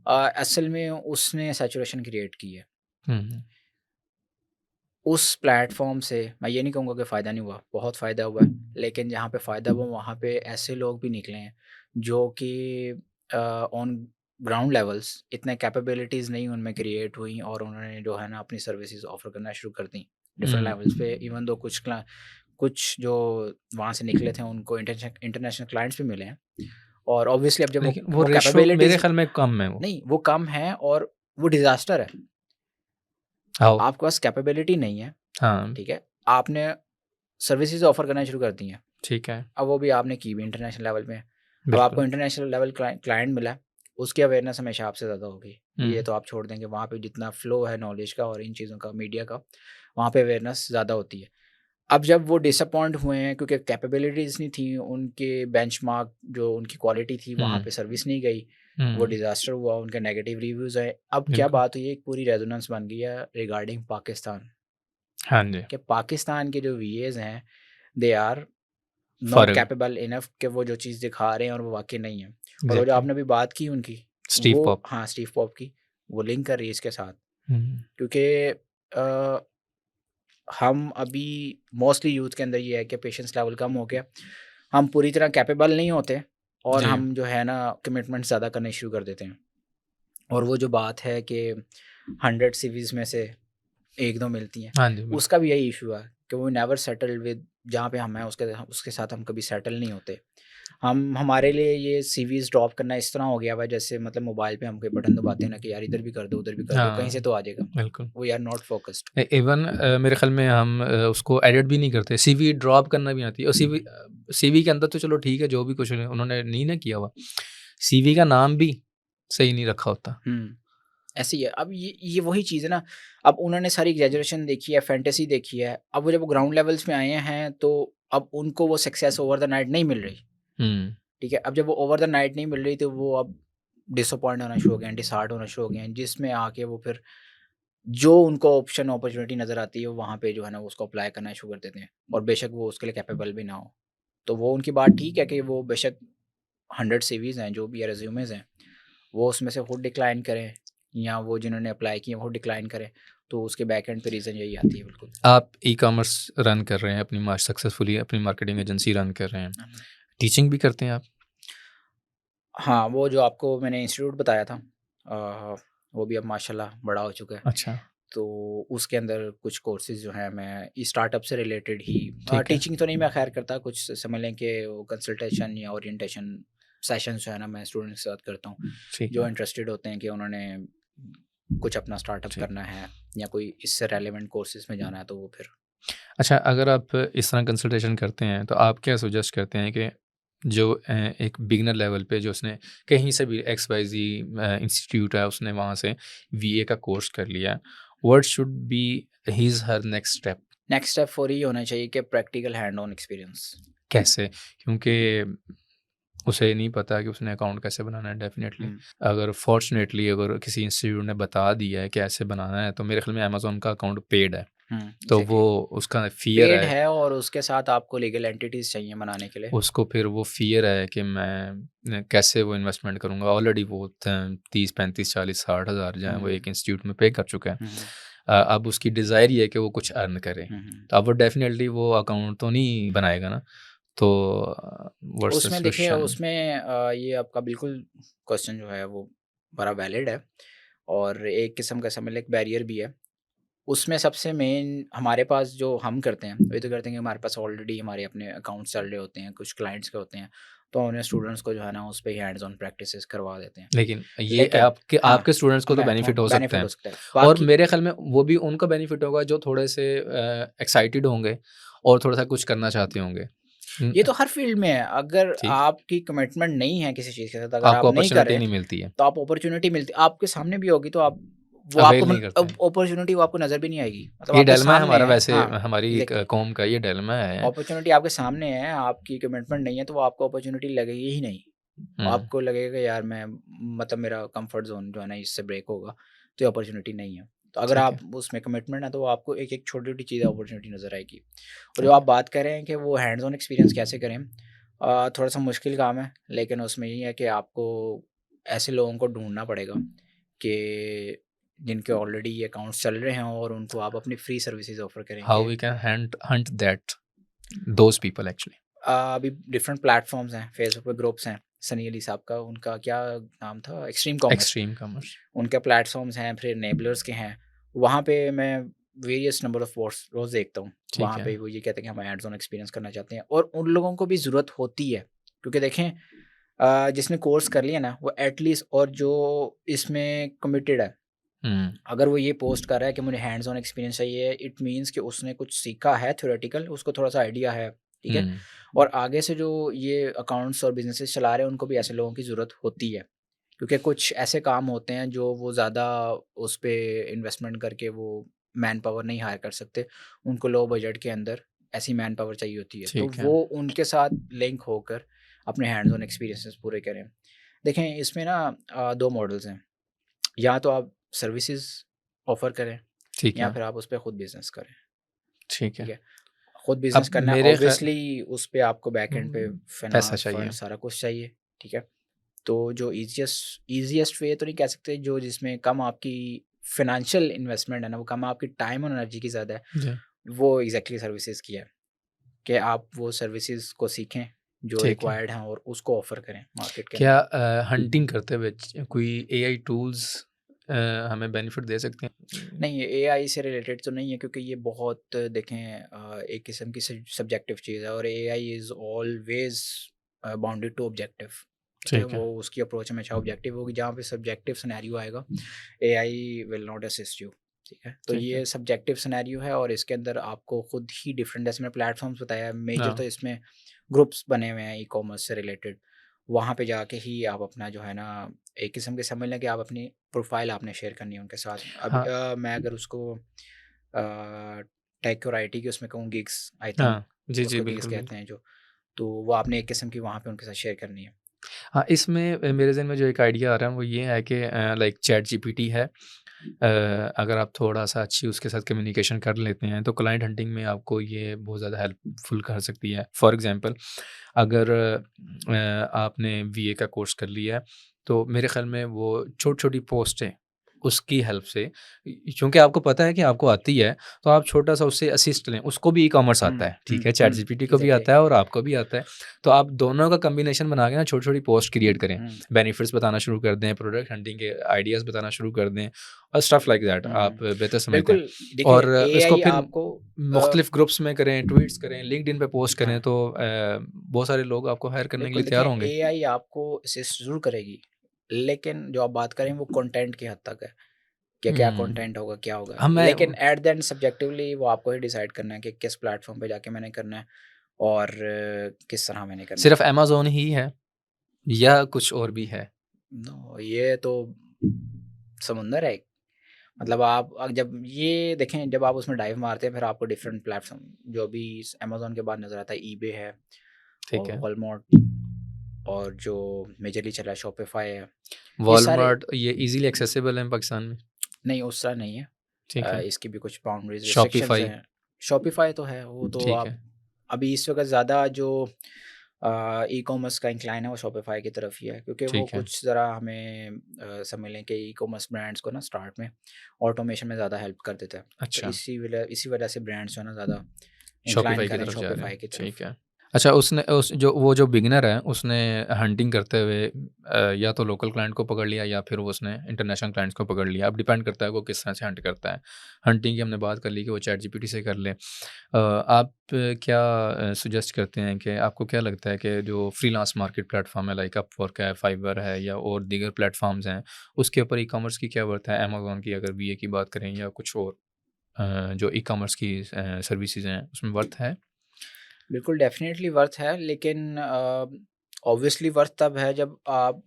असल में उसने सैचुरेशन क्रिएट की है। हुँ, हुँ। उस प्लेटफ़ॉर्म से मैं ये नहीं कहूँगा कि फ़ायदा नहीं हुआ, बहुत फ़ायदा हुआ है, लेकिन जहाँ पे फ़ायदा हुआ वहाँ पे ऐसे लोग भी निकले हैं जो कि ऑन ग्राउंड लेवल्स इतने कैपेबिलिटीज़ नहीं उनमें क्रिएट हुई और उन्होंने जो है ना अपनी सर्विसेज़ ऑफ़र करना शुरू कर दी, डिफरेंट हुँ। लेवल्स पे इवन दो कुछ जो वहाँ से निकले थे उनको इंटरनेशनल क्लाइंट्स भी मिले हैं और ऑब्वियसली अब जब लेकिन वो वो रेशो मेरे कैपेबिलिटीज़ ख़्याल में कम है वो। नहीं, वो कम है और वो डिज़ास्टर है। आओ। आपके पास कैपेबिलिटी नहीं है, हाँ, ठीक है? आपने सर्विसेज़ ऑफ़र करना शुरू कर दी हैं। ठीक है। अब वो भी आपने की भी इंटरनेशनल लेवल पे। अब आपको बिल्कुल। इंटरनेशनल लेवल क्लाइंट मिला है, उसकी अवेयरनेस हमेशा आपसे ज़्यादा होगी। ये हुँ, तो आप छोड़ देंगे, वहाँ पे जितना फ्लो है नॉलेज का और इन चीज़ों का, मीडिया का, वहाँ पे अवेयरनेस ज़्यादा होती है। अब जब वो डिसअपॉइंट हुए हैं क्योंकि कैपेबिलिटीज़ नहीं थी, उनके बेंचमार्क जो उनकी क्वालिटी थी, वहाँ हुँ, पे सर्विस नहीं गई, वो हुँ। डिज़ास्टर हुआ, उनके नेगेटिव रिव्यूज़ आए। अब क्या बिल्कुल। बात हुई है, एक पूरी रेजोनेंस बन गई है रिगार्डिंग पाकिस्तान, हाँ जी, कि पाकिस्तान के जो वीएज़ हैं, दे आर नॉट फ़र्क कैपेबल इनफ कि वो जो चीज़ दिखा रहे हैं और वो वाक़ई नहीं है। और वो जो एग्ज़ैक्टली। आपने अभी बात की उनकी, स्टीव वो पॉप। हाँ, स्टीव पॉप की, वो लिंक कर रही है इसके साथ हुँ, क्योंकि हम अभी मोस्टली यूथ के अंदर ये है कि पेशेंस लेवल कम हो गया। हम पूरी तरह कैपेबल नहीं होते और जी। हम जो है ना कमिटमेंट ज़्यादा करने शुरू कर देते हैं। और वो जो बात है कि 100 सीवीज़ में से 1-2 मिलती हैं, हाँ जी, बिल्कुल। उसका भी यही इश्यू है कि वो नेवर सेटल्ड विद जहाँ पे हम हैं उसके साथ हम कभी सेटल नहीं होते। हम हमारे लिए ये सीवीज़ ड्रॉप करना इस तरह हो गया हुआ है जैसे मतलब मोबाइल पे हम कोई बटन दबाते हैं ना कि यार इधर भी कर दो, उधर भी कर दो, कहीं से हाँ, तो आ जाएगा। बिल्कुल। We are not focused. Even मेरे ख़्याल में हम उसको एडिट भी नहीं करते, सीवी ड्रॉप करना भी आती है और सीवी के अंदर तो चलो ठीक है, जो भी कुछ उन्होंने नहीं ना किया हुआ, सीवी का नाम भी सही नहीं रखा होता। हुँ, ऐसे ही है। अब ये वही चीज़ है ना, अब उन्होंने सारी एग्ज़ैजरेशन देखी है, फैंटेसी देखी है, अब वो जब ग्राउंड लेवल्स पे आए हैं तो अब उनको वो सक्सेस ओवर द नाइट नहीं मिल रही, हुँ, ठीक है? अब जब वो ओवर द नाइट नहीं मिल रही तो वो अब डिसअपॉइंट होना शुरू हो गए हैं, डिसहार्ट होना शुरू हो गए हैं, जिसमें आके वो फिर जो उनको ऑप्शन अपॉर्च्युनिटी नज़र आती है, वहाँ पे जो है ना वो उसको अप्लाई करना शुरू कर देते हैं और बेशक वो उसके लिए कैपेबल भी ना हो। तो वो उनकी बात ठीक है कि वो बेशक 100 सीवीज़ हैं, जो भी है रेज़्यूमेज़ हैं, वो उसमें से खुद डिक्लाइन करें या वो जिन्होंने अप्लाई किए हैं, वो डिक्लाइन करें, तो उसके बैक एंड पे रीज़न यही आती है बिल्कुल। आप ई-कॉमर्स रन कर रहे हैं, अपनी सक्सेसफुली अपनी मार्केटिंग एजेंसी रन कर रहे हैं, हुँ। टीचिंग भी करते हैं आप? हाँ, वो जो आपको मैंने इंस्टीट्यूट बताया था वो भी अब माशाल्लाह बड़ा हो चुका है। अच्छा, तो उसके अंदर कुछ कोर्सेज़ जो हैं मैं स्टार्टअप से रिलेटेड ही ठीक है, टीचिंग तो नहीं मैं ख़ैर करता, कुछ समझ लें कि वो कंसल्टेशन या ओरिएंटेशन सेशंस जो है ना मैं स्टूडेंट्स के साथ करता हूँ, ठीक जो है, इंटरेस्टेड होते हैं कि उन्होंने कुछ अपना स्टार्टअप ठीक। करना है या कोई इससे रेलेवेंट कोर्सेज़ में जाना है तो वो फिर अच्छा, अगर आप इस तरह कंसल्टेशन करते हैं, तो आप क्या सजेस्ट करते हैं कि जो एक बिगिनर लेवल पे जो उसने कहीं से भी XYZ इंस्टीट्यूट है, उसने वहाँ से VA का कोर्स कर लिया, what should be his her next step? Next step for ये होना चाहिए कि प्रैक्टिकल हैंड ऑन एक्सपीरियंस। कैसे? क्योंकि उसे नहीं पता कि उसने अकाउंट कैसे बनाना है डेफ़िनेटली। हुँ, अगर फ़ॉर्च्युनेटली अगर किसी इंस्टीट्यूट ने बता दिया है कि ऐसे बनाना है, तो मेरे ख़्याल में अमेज़न का अकाउंट पेड है। हुँ, तो वो एग्ज़ैक्टली। उसका फ़ियर पेड है, है और उसके साथ आपको लीगल एंटिटीज़ चाहिए बनाने के लिए। उसको फिर वो फ़ियर है कि मैं कैसे वो इन्वेस्टमेंट करूँगा। ऑलरेडी वो 30, 35, 40, 60 हज़ार जो है वो हुँ, एक इंस्टीट्यूट में पे कर चुका है। हुँ, हुँ, अब उसकी डिज़ायर ये है कि वो कुछ अर्न करे। हुँ, हुँ। तो अब वो डेफ़िनेटली वो अकाउंट तो नहीं बनाएगा ना। तो व्हाट्स द उसमें देखिए, सॉल्यूशन? उसमें ये आपका बिल्कुल क्वेश्चन जो है वो बड़ा वैलिड है और एक किस्म का समझ लें एक बैरियर भी है। उसमें सबसे मेन हमारे पास जो हम करते हैं, वो ये तो करते हैं कि हमारे पास ऑलरेडी हमारे अपने अकाउंट्स चल रहे होते हैं, कुछ क्लाइंट्स के होते हैं, तो उन्हें स्टूडेंट्स को जो है ना उस पे ही हैंड्स ऑन प्रैक्टिसेस करवा देते हैं। लेकिन ये लेकिन आपके हाँ, आपके स्टूडेंट्स को तो मैं बेनिफिट हो सकता बेनिफिट है हो सकता है। और बाकी मेरे ख्याल में वो भी उनको बेनिफिट होगा जो थोड़े से एक्साइटेड होंगे और थोड़ा-सा कुछ करना चाहते होंगे। ये तो हर फील्ड में है, अगर ठीक, आपकी कमिटमेंट नहीं है किसी चीज़ के साथ, अगर आपको आप नहीं कर अपॉर्च्युनिटी रहे, नहीं मिलती है, तो आप अपॉर्च्युनिटी मिलती आपके सामने भी होगी तो आप वो आपको अवेल नहीं करते हैं। अपॉर्च्युनिटी वो आपको नज़र भी नहीं आएगी। मतलब ये आपके डायलेमा है सामने हमारा है। वैसे हाँ, हमारी एग्ज़ैक्टली। कौम का ये डायलेमा है। अपॉर्च्युनिटी आपके सामने है, आपकी कमिटमेंट नहीं है, तो वो आपको अपॉर्च्युनिटी लगेगी ही नहीं। हुँ, आपको लगेगा यार मैं मतलब मेरा कंफर्ट ज़ोन जो है ना इससे ब्रेक होगा, तो ये अपॉर्च्युनिटी नहीं है। तो अगर ठीक आप है। उसमें कमिटमेंट है तो आपको एक-एक छोटी-छोटी चीज़ अपॉर्च्युनिटी नज़र आएगी। और जो ओके, आप बात कर रहे हैं कि वो हैंड्स ऑन एक्सपीरियंस कैसे करें, थोड़ा-सा मुश्किल काम है, लेकिन उसमें ये है कि आपको ऐसे लोगों को ढूँढना पड़ेगा कि जिनके ऑलरेडी ये अकाउंट्स चल रहे हैं और उनको आप अपनी फ्री सर्विसेज़ ऑफ़र करें हाउ कि we can hunt that those people actually. अभी डिफरेंट प्लेटफ़ॉर्म्स हैं, फ़ेसबुक पे ग्रुप्स हैं, सनी अली साहब का उनका क्या नाम था? Extreme commerce. Extreme commerce. उनके प्लेटफ़ॉर्म्स हैं, फिर एनेबलर्स के हैं। वहाँ पे मैं वेरियस नंबर ऑफ़ पोस्ट्स रोज़ देखता हूँ। ठीक वहाँ है। पे वो ये कहते हैं कि हम हैंड्स ऑन एक्सपीरियंस करना चाहते हैं और उन लोगों को भी ज़रूरत होती है। क्योंकि देखें जिसने कोर्स कर लिया ना, वो एटलीस्ट और जो इसमें कमिटेड है, हुँ, अगर वो ये पोस्ट कर रहा है कि मुझे हैंड्स ऑन एक्सपीरियंस चाहिए, इट मीन्स कि उसने कुछ सीखा है थ्योरेटिकल, उसको थोड़ा-सा आइडिया है, ठीक है? हुँ, और आगे से जो ये अकाउंट्स और बिज़नेसेस चला रहे हैं, उनको भी ऐसे लोगों की ज़रूरत होती है। क्योंकि कुछ ऐसे काम होते हैं जो वो ज़्यादा उस पे इन्वेस्टमेंट करके वो मैन पावर नहीं हायर कर सकते। उनको लो बजट के अंदर ऐसी मैन पावर चाहिए होती है। तो ठीक है। वो उनके साथ लिंक होकर अपने हैंड्स ऑन एक्सपीरियंसेस पूरे करें। देखें इसमें ना 2 मॉडल्स हैं। या तो आप सर्विसेज़ ऑफ़र करें ठीक या है, फिर आप उस पे खुद बिज़नेस करें, ठीक ठीक है। है? खुद बिज़नेस अब करना है मेरे ख़्याल ऑब्वियसली उस पे आपको बैकएंड पे पैसा फ़ाइनेंस, चाहिए। फंड सारा कुछ चाहिए, ठीक है? तो जो ईज़ीएस्ट वे तो नहीं कह सकते, जो जिसमें कम आपकी फ़ाइनेंशियल इन्वेस्टमेंट है ना, वो कम आपकी टाइम और एनर्जी की ज़्यादा है, जी, वो एग्ज़ैक्टली सर्विसेज़ की है, कि आप वो सर्विसेज़ को सीखें, जो ठीक है। रिक्वायर्ड हैं और उसको ऑफ़र करें मार्केट के क्या अंदर। हंटिंग करते हुए कोई एआई टूल्स अ, हमें बेनिफिट दे सकते हैं? नहीं, ये एआई से रिलेटेड तो नहीं है क्योंकि ये बहुत देखें एक किस्म की सब्जेक्टिव चीज़ है और AI is always bounded to objective, ठीक है? ठीक है, वो उसकी अप्रोच हमेशा ऑब्जेक्टिव होगी, जहाँ पे सब्जेक्टिव सिनेरियो आएगा, AI will not assist you, ठीक है? तो ठीक है। ये सब्जेक्टिव सिनेरियो है और इसके अंदर आपको खुद ही डिफरेंट, जैसे मैंने प्लेटफ़ॉर्म्स बताया, मेजर तो हाँ, इसमें ग्रुप्स बने हुए हैं ई-कॉमर्स से रिलेटेड। वहाँ पे जाके ही आप अपना जो है ना, एक किस्म के समझ लें कि आप अपनी प्रोफ़ाइल आपने शेयर करनी है उनके साथ। अभी हाँ, मैं अगर उसको टेक और आईटी की उसमें कहूँ, गिग्स आई थिंक हाँ। जी, जी, उसको गिग्स बिल्कुल, कहते बिल्कुल। हैं जो, तो वो आपने एक किस्म की वहाँ पे उनके साथ शेयर करनी है। हाँ, इसमें मेरे ज़हन में जो एक आइडिया आ रहा है वो ये है कि लाइक चैट जीपीटी है। अगर आप थोड़ा-सा अच्छी उसके साथ कम्युनिकेशन कर लेते हैं तो क्लाइंट हंटिंग में आपको ये बहुत ज़्यादा हेल्पफुल कर सकती है। फॉर एग्ज़ाम्पल अगर आपने बीए का कोर्स कर लिया है तो मेरे ख़्याल में वो छोटी-छोटी पोस्टें उसकी हेल्प से क्योंकि आपको पता है कि आपको आती है तो आप छोटा-सा उससे असिस्ट लें। उसको भी ई-कॉमर्स हुँ, आता है, हुँ, ठीक है? चैट हुँ, जीपीटी को भी एग्ज़ैक्टली। आता है और आपको भी आता है। तो आप दोनों का कॉम्बिनेशन बना के ना छोटी-छोटी पोस्ट क्रिएट करें। हुँ, बेनिफिट्स बताना शुरू कर दें, प्रोडक्ट हंटिंग के आइडियाज़ बताना शुरू कर दें और स्टफ़ लाइक दैट हुँ, आप हुँ। बेहतर समझते हैं। बिल्कुल, देखिए और इसको एआई फिर आपको मुख्तलिफ़ ग्रुप्स में करें, ट्वीट्स करें, लिंक्डइन पे पोस्ट करें हाँ, तो बहुत सारे लोग आपको हायर करने के लिए बिल्कुल देखें तैयार होंगे। एआई आपको असिस्ट ज़रूर करेगी, लेकिन जो आप बात करें वो कंटेंट की हद तक है, कि क्या हुँ, कंटेंट होगा, क्या होगा। हम मैं लेकिन एट द एंड सब्जेक्टिवली वो आपको ही डिसाइड करना है कि किस प्लेटफ़ॉर्म पे जाके मैंने करना है और किस तरह मैंने करना है। सिर्फ़ अमेज़न ही है या कुछ और भी है? नो, ये तो समुंदर है एक। मतलब आप जब ये देखें, जब आप उसमें डाइव मारते हैं, फिर आपको डिफरेंट प्लेटफ़ॉर्म जो अभी अमेज़न के बाद नज़र आता है, ईबे है ठीक और है। वॉलमार्ट और जो मेजरली चला है शॉपिफ़ाई है। ये सारे वॉलमार्ट ये ईज़िली एक्सेसिबल है पाकिस्तान में? नहीं, उस तरह नहीं है। ठीक है। इसकी भी कुछ बाउंड्रीज़ रिस्ट्रिक्शंस शॉपिफ़ाई हैं। शॉपिफ़ाई तो है, वो तो ठीक आप है, अभी इस वक़्त ज़्यादा जो ई-कॉमर्स का इंक्लाइन है वो शॉपिफ़ाई की तरफ ही है, क्योंकि वो ठीक है, कुछ ज़रा हमें समझ लें कि ई-कॉमर्स ब्रांड्स को ना स्टार्ट में ऑटोमेशन में ज़्यादा हेल्प कर देता है। तो अच्छा। इसी वजह से ब्रांड्स जो है ना ज़्यादा इंक्लाइन शॉपिफ़ाई की करें तरफ जा रहे शॉपिफ़ाई हैं, की ठीक तरफ। है। अच्छा उसने उस जो वो जो बिगिनर है, उसने हंटिंग करते हुए या तो लोकल क्लाइंट को पकड़ लिया या फिर वो उसने इंटरनेशनल क्लाइंट्स को पकड़ लिया। अब डिपेंड करता है वो किस तरह से हंट करता है। हंटिंग की हमने बात कर ली कि वो चैटजीपीटी से कर ले। आप क्या सजेस्ट करते हैं कि आपको क्या लगता है कि जो फ्रीलांस मार्केट प्लेटफ़ॉर्म है लाइक अपवर्क है, फाइवर है या और दीगर प्लेटफ़ॉर्म्स हैं, उसके ऊपर ई-कॉमर्स की क्या वर्थ है? अमेज़न की अगर वीए की बात करें या कुछ और जो ई-कॉमर्स की सर्विसेज़ हैं, उसमें वर्थ है? बिल्कुल डेफ़िनेटली वर्थ है, लेकिन ऑब्वियसली वर्थ तब है जब आप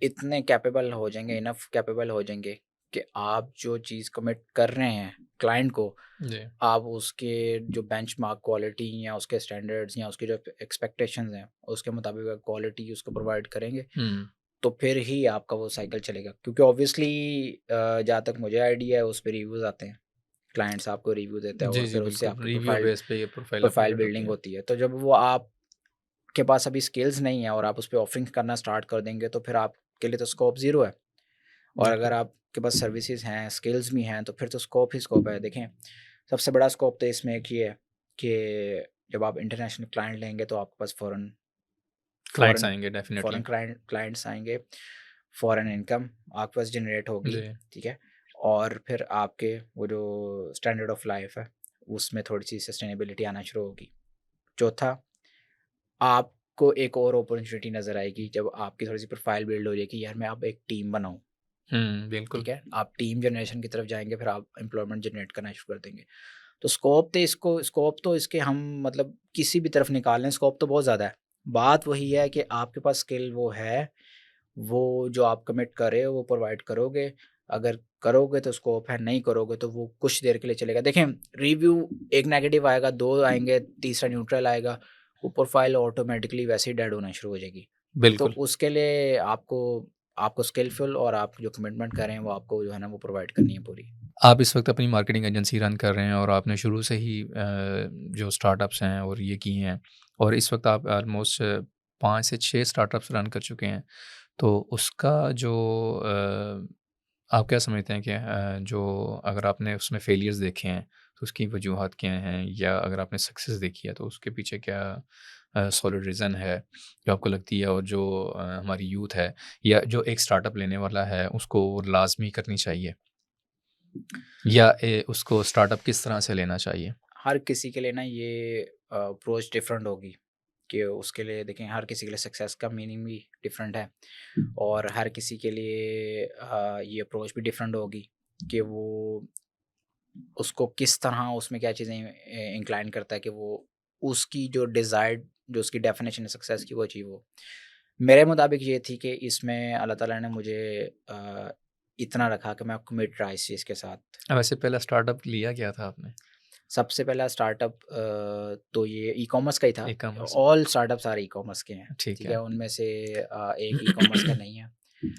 इतने कैपेबल हो जाएँगे, इनफ कैपेबल हो जाएँगे कि आप जो चीज़ कमिट कर रहे हैं क्लाइंट को, जी। आप उसके जो बेंचमार्क क्वालिटी या उसके स्टैंडर्ड्स या उसकी जो एक्सपेक्टेशंस हैं, उसके मुताबिक अगर क्वालिटी उसको प्रोवाइड करेंगे, हुँ, तो फिर ही आपका वो साइकिल चलेगा। क्योंकि ऑब्वियसली जहाँ तक मुझे आइडिया है, उस पे रिव्यूज़ आते हैं। क्लाइंट्स आपको रिव्यू देते हैं जी, और जी, फिर उससे बिल्कुल। आपकी रिव्यू प्रोफाइल बेस पे ये प्रोफ़ाइल प्रोफाइल अपग्रेड होती बिल्डिंग है। होती है। तो जब वो आपके पास अभी स्किल्स नहीं है और आप उस पे ऑफरिंग करना स्टार्ट कर देंगे, तो फिर आपके लिए तो स्कोप ज़ीरो है। और अगर बिल्कुल। आपके पास सर्विसेज़ हैं, स्किल्स भी हैं, तो फिर तो स्कोप ही स्कोप है। देखें, सबसे बड़ा स्कोप तो इसमें एक ही है कि जब आप इंटरनेशनल क्लाइंट लेंगे, तो आपके पास फ़ॉरेन क्लाइंट्स फ़ॉरेन आएँगे फ़ॉरेन डेफ़िनेटली। क्लाइंट्स आएँगे, फ़ॉरेन इनकम आपके पास जनरेट होगी, जी, ठीक है? और फिर आपके वो जो स्टैंडर्ड ऑफ लाइफ़ है, उसमें थोड़ी-सी सस्टेनेबिलिटी आना शुरू होगी। चौथा, आपको एक और अपॉर्च्युनिटी नज़र आएगी जब आपकी थोड़ी-सी प्रोफाइल बिल्ड हो जाएगी, यार मैं अब एक टीम बनाऊँ, हुँ, बिल्कुल। ठीक है? आप टीम जनरेशन की तरफ जाएँगे, फिर आप एम्प्लॉयमेंट जनरेट करना शुरू कर देंगे। तो स्कोप तो इसके हम मतलब किसी भी तरफ निकाल लें, स्कोप तो बहुत ज़्यादा है। बात वही है कि आपके पास स्किल वो है, वो जो आप कमिट कर रहे हो वो प्रोवाइड करोगे। अगर करोगे तो स्कोप है, नहीं करोगे तो वो कुछ देर के लिए चलेगा। देखें, रिव्यू एक नेगेटिव आएगा, 2 आएँगे, तीसरा न्यूट्रल आएगा, वो प्रोफाइल ऑटोमैटिकली वैसे ही डेड होना शुरू हो जाएगी। तो बिल्कुल। उसके लिए आपको आपको स्किलफुल और आप जो कमिटमेंट कर रहे हैं वो आपको जो है ना वो प्रोवाइड करनी है पूरी। आप इस वक़्त अपनी मार्केटिंग एजेंसी रन कर रहे हैं और आपने शुरू से ही जो स्टार्टअप्स हैं और ये किए हैं और इस वक़्त आप ऑलमोस्ट 5 से 6 स्टार्टअप्स रन कर चुके हैं। तो उसका जो आप क्या समझते हैं कि जो अगर आपने उसमें फेलियर्स देखे हैं, तो उसकी वजूहात क्या हैं? या अगर आपने सक्सेस देखी है, तो उसके पीछे क्या सॉलिड रीज़न है, जो आपको लगती है और जो हमारी यूथ है या जो एक स्टार्टअप लेने वाला है, उसको लाज़मी करनी चाहिए? या उसको स्टार्टअप किस तरह से लेना चाहिए? हर किसी के लिए ना ये अप्रोच डिफरेंट होगी कि उसके लिए देखें, हर किसी के लिए सक्सेस का मीनिंग भी डिफरेंट है और हर किसी के लिए ये अप्रोच भी डिफरेंट होगी कि वो उसको किस तरह उसमें क्या चीज़ें इंक्लाइन करता है कि वो उसकी जो डिज़ायर्ड जो उसकी डेफिनेशन है सक्सेस की वो अचीव हो। मेरे मुताबिक ये थी कि इसमें अल्लाह ताला ने मुझे इतना रखा कि मैं कमिट रहा इस चीज़ के साथ। वैसे पहला स्टार्टअप लिया क्या था आपने? सबसे पहला स्टार्टअप तो ये ई-कॉमर्स का ही था। ई-कॉमर्स ऑल स्टार्टअप सारे ई-कॉमर्स के हैं, ठीक ठीक है। है? उनमें से एक ई-कॉमर्स का नहीं है।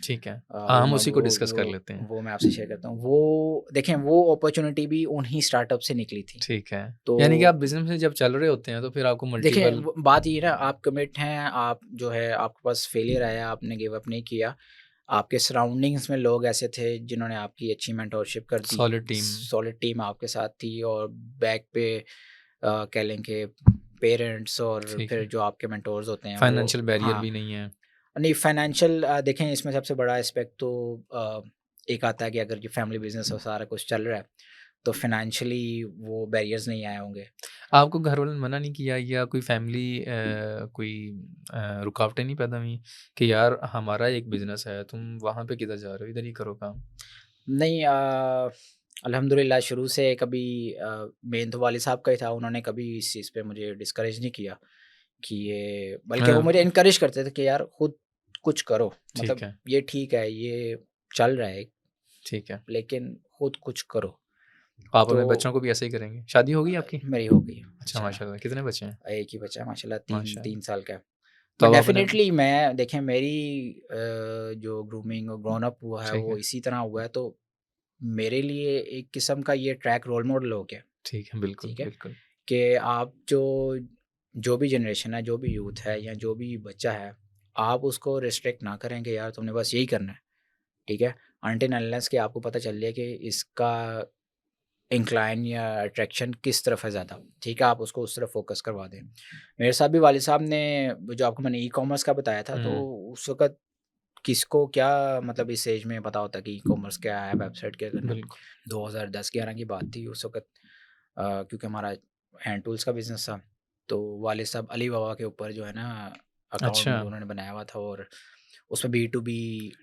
ठीक है। हाँ, वो हम मैं उसी को डिस्कस कर लेते हैं। वो मैं आपसे शेयर करता हूँ। वो देखें, वो अपॉर्च्युनिटी भी उन्हीं स्टार्टअप से निकली थी। ठीक है। तो यानी कि आप बिज़नेस में जब चल रहे होते हैं, तो फिर आपको देखिए, मल्टीपल वो बात ये है ना, आप कमिट हैं, आप जो है आपके पास फेलियर आया, आपने गिव अप नहीं किया। आपके सराउंडिंग्स में लोग ऐसे थे जिन्होंने आपकी अच्छी मेंटरशिप कर दी। सॉलिड टीम सॉलिड टीम आपके साथ थी और बैक पे कह लें कि पेरेंट्स और ठीक फिर है। जो आपके मेंटोर्स होते हैं वो फाइनेंशियल बैरियर हाँ, भी नहीं है। नहीं फाइनेंशियल देखें, इसमें सबसे बड़ा एस्पेक्ट तो एक आता है कि अगर ये फैमिली बिज़नेस और सारा कुछ चल रहा है, तो फाइनेंशियली वो बैरियर्स नहीं आए होंगे। आपको घर वालों ने मना नहीं किया या कोई फैमिली कोई रुकावटें नहीं पैदा हुई कि यार हमारा एक बिज़नेस है, तुम वहाँ पे किधर जा रहे हो? इधर ही करो काम। नहीं, अल्हम्दुलिल्लाह शुरू से कभी मेन तो वालिद साहब का ही था, उन्होंने कभी इस चीज़ पे मुझे डिस्करेज नहीं किया कि ये, बल्कि वो मुझे हाँ, इनकरेज करते थे कि यार खुद कुछ करो, ठीक मतलब है। ये ठीक है, ये चल रहा है, ठीक है। लेकिन खुद कुछ करो। आप तो अपने बच्चों को भी ऐसे ही करेंगे? शादी हो गई आपकी? मेरी हो गई अच्छा, अच्छा, माशाल्लाह। कितने बच्चे हैं? एक ही बच्चा है माशाल्लाह, 3 माशाल्लाह। 3 साल का है। तो बट अब आपने डेफ़िनेटली मैं देखें मेरी जो ग्रूमिंग और ग्रोन अप हुआ है ठीक वो है, इसी तरह हुआ है, तो मेरे लिए एक किस्म का ये ट्रैक रोल मॉडल हो गया, ठीक है। बिल्कुल, ठीक है? बिल्कुल। कि आप जो भी जनरेशन है, जो भी यूथ है या जो भी बच्चा है, आप उसको रिस्ट्रिक्ट ना करें कि यार तुमने बस यही करना है, ठीक है? अनटिल अनलेस कि आपको पता चल जाए कि इसका इंक्लाइन या अट्रैक्शन किस तरफ है ज़्यादा, ठीक है? आप उसको उस तरफ फ़ोकस करवा दें। मेरे साथ भी वालिद साहब ने जो आपको मैंने ई-कॉमर्स का बताया था, तो हुँ, उस वक़्त किसको क्या मतलब इस एज में पता होता कि ई-कॉमर्स क्या है, वेबसाइट क्या करना है। बिल्कुल। 2010-11 की बात थी उस वक़्त, क्योंकि हमारा हैंड टूल्स का बिज़नेस था, तो वालिद साहब अली बाबा के ऊपर जो है ना अच्छा, अकाउंट उन्होंने बनाया हुआ था, और उसमें बी टू बी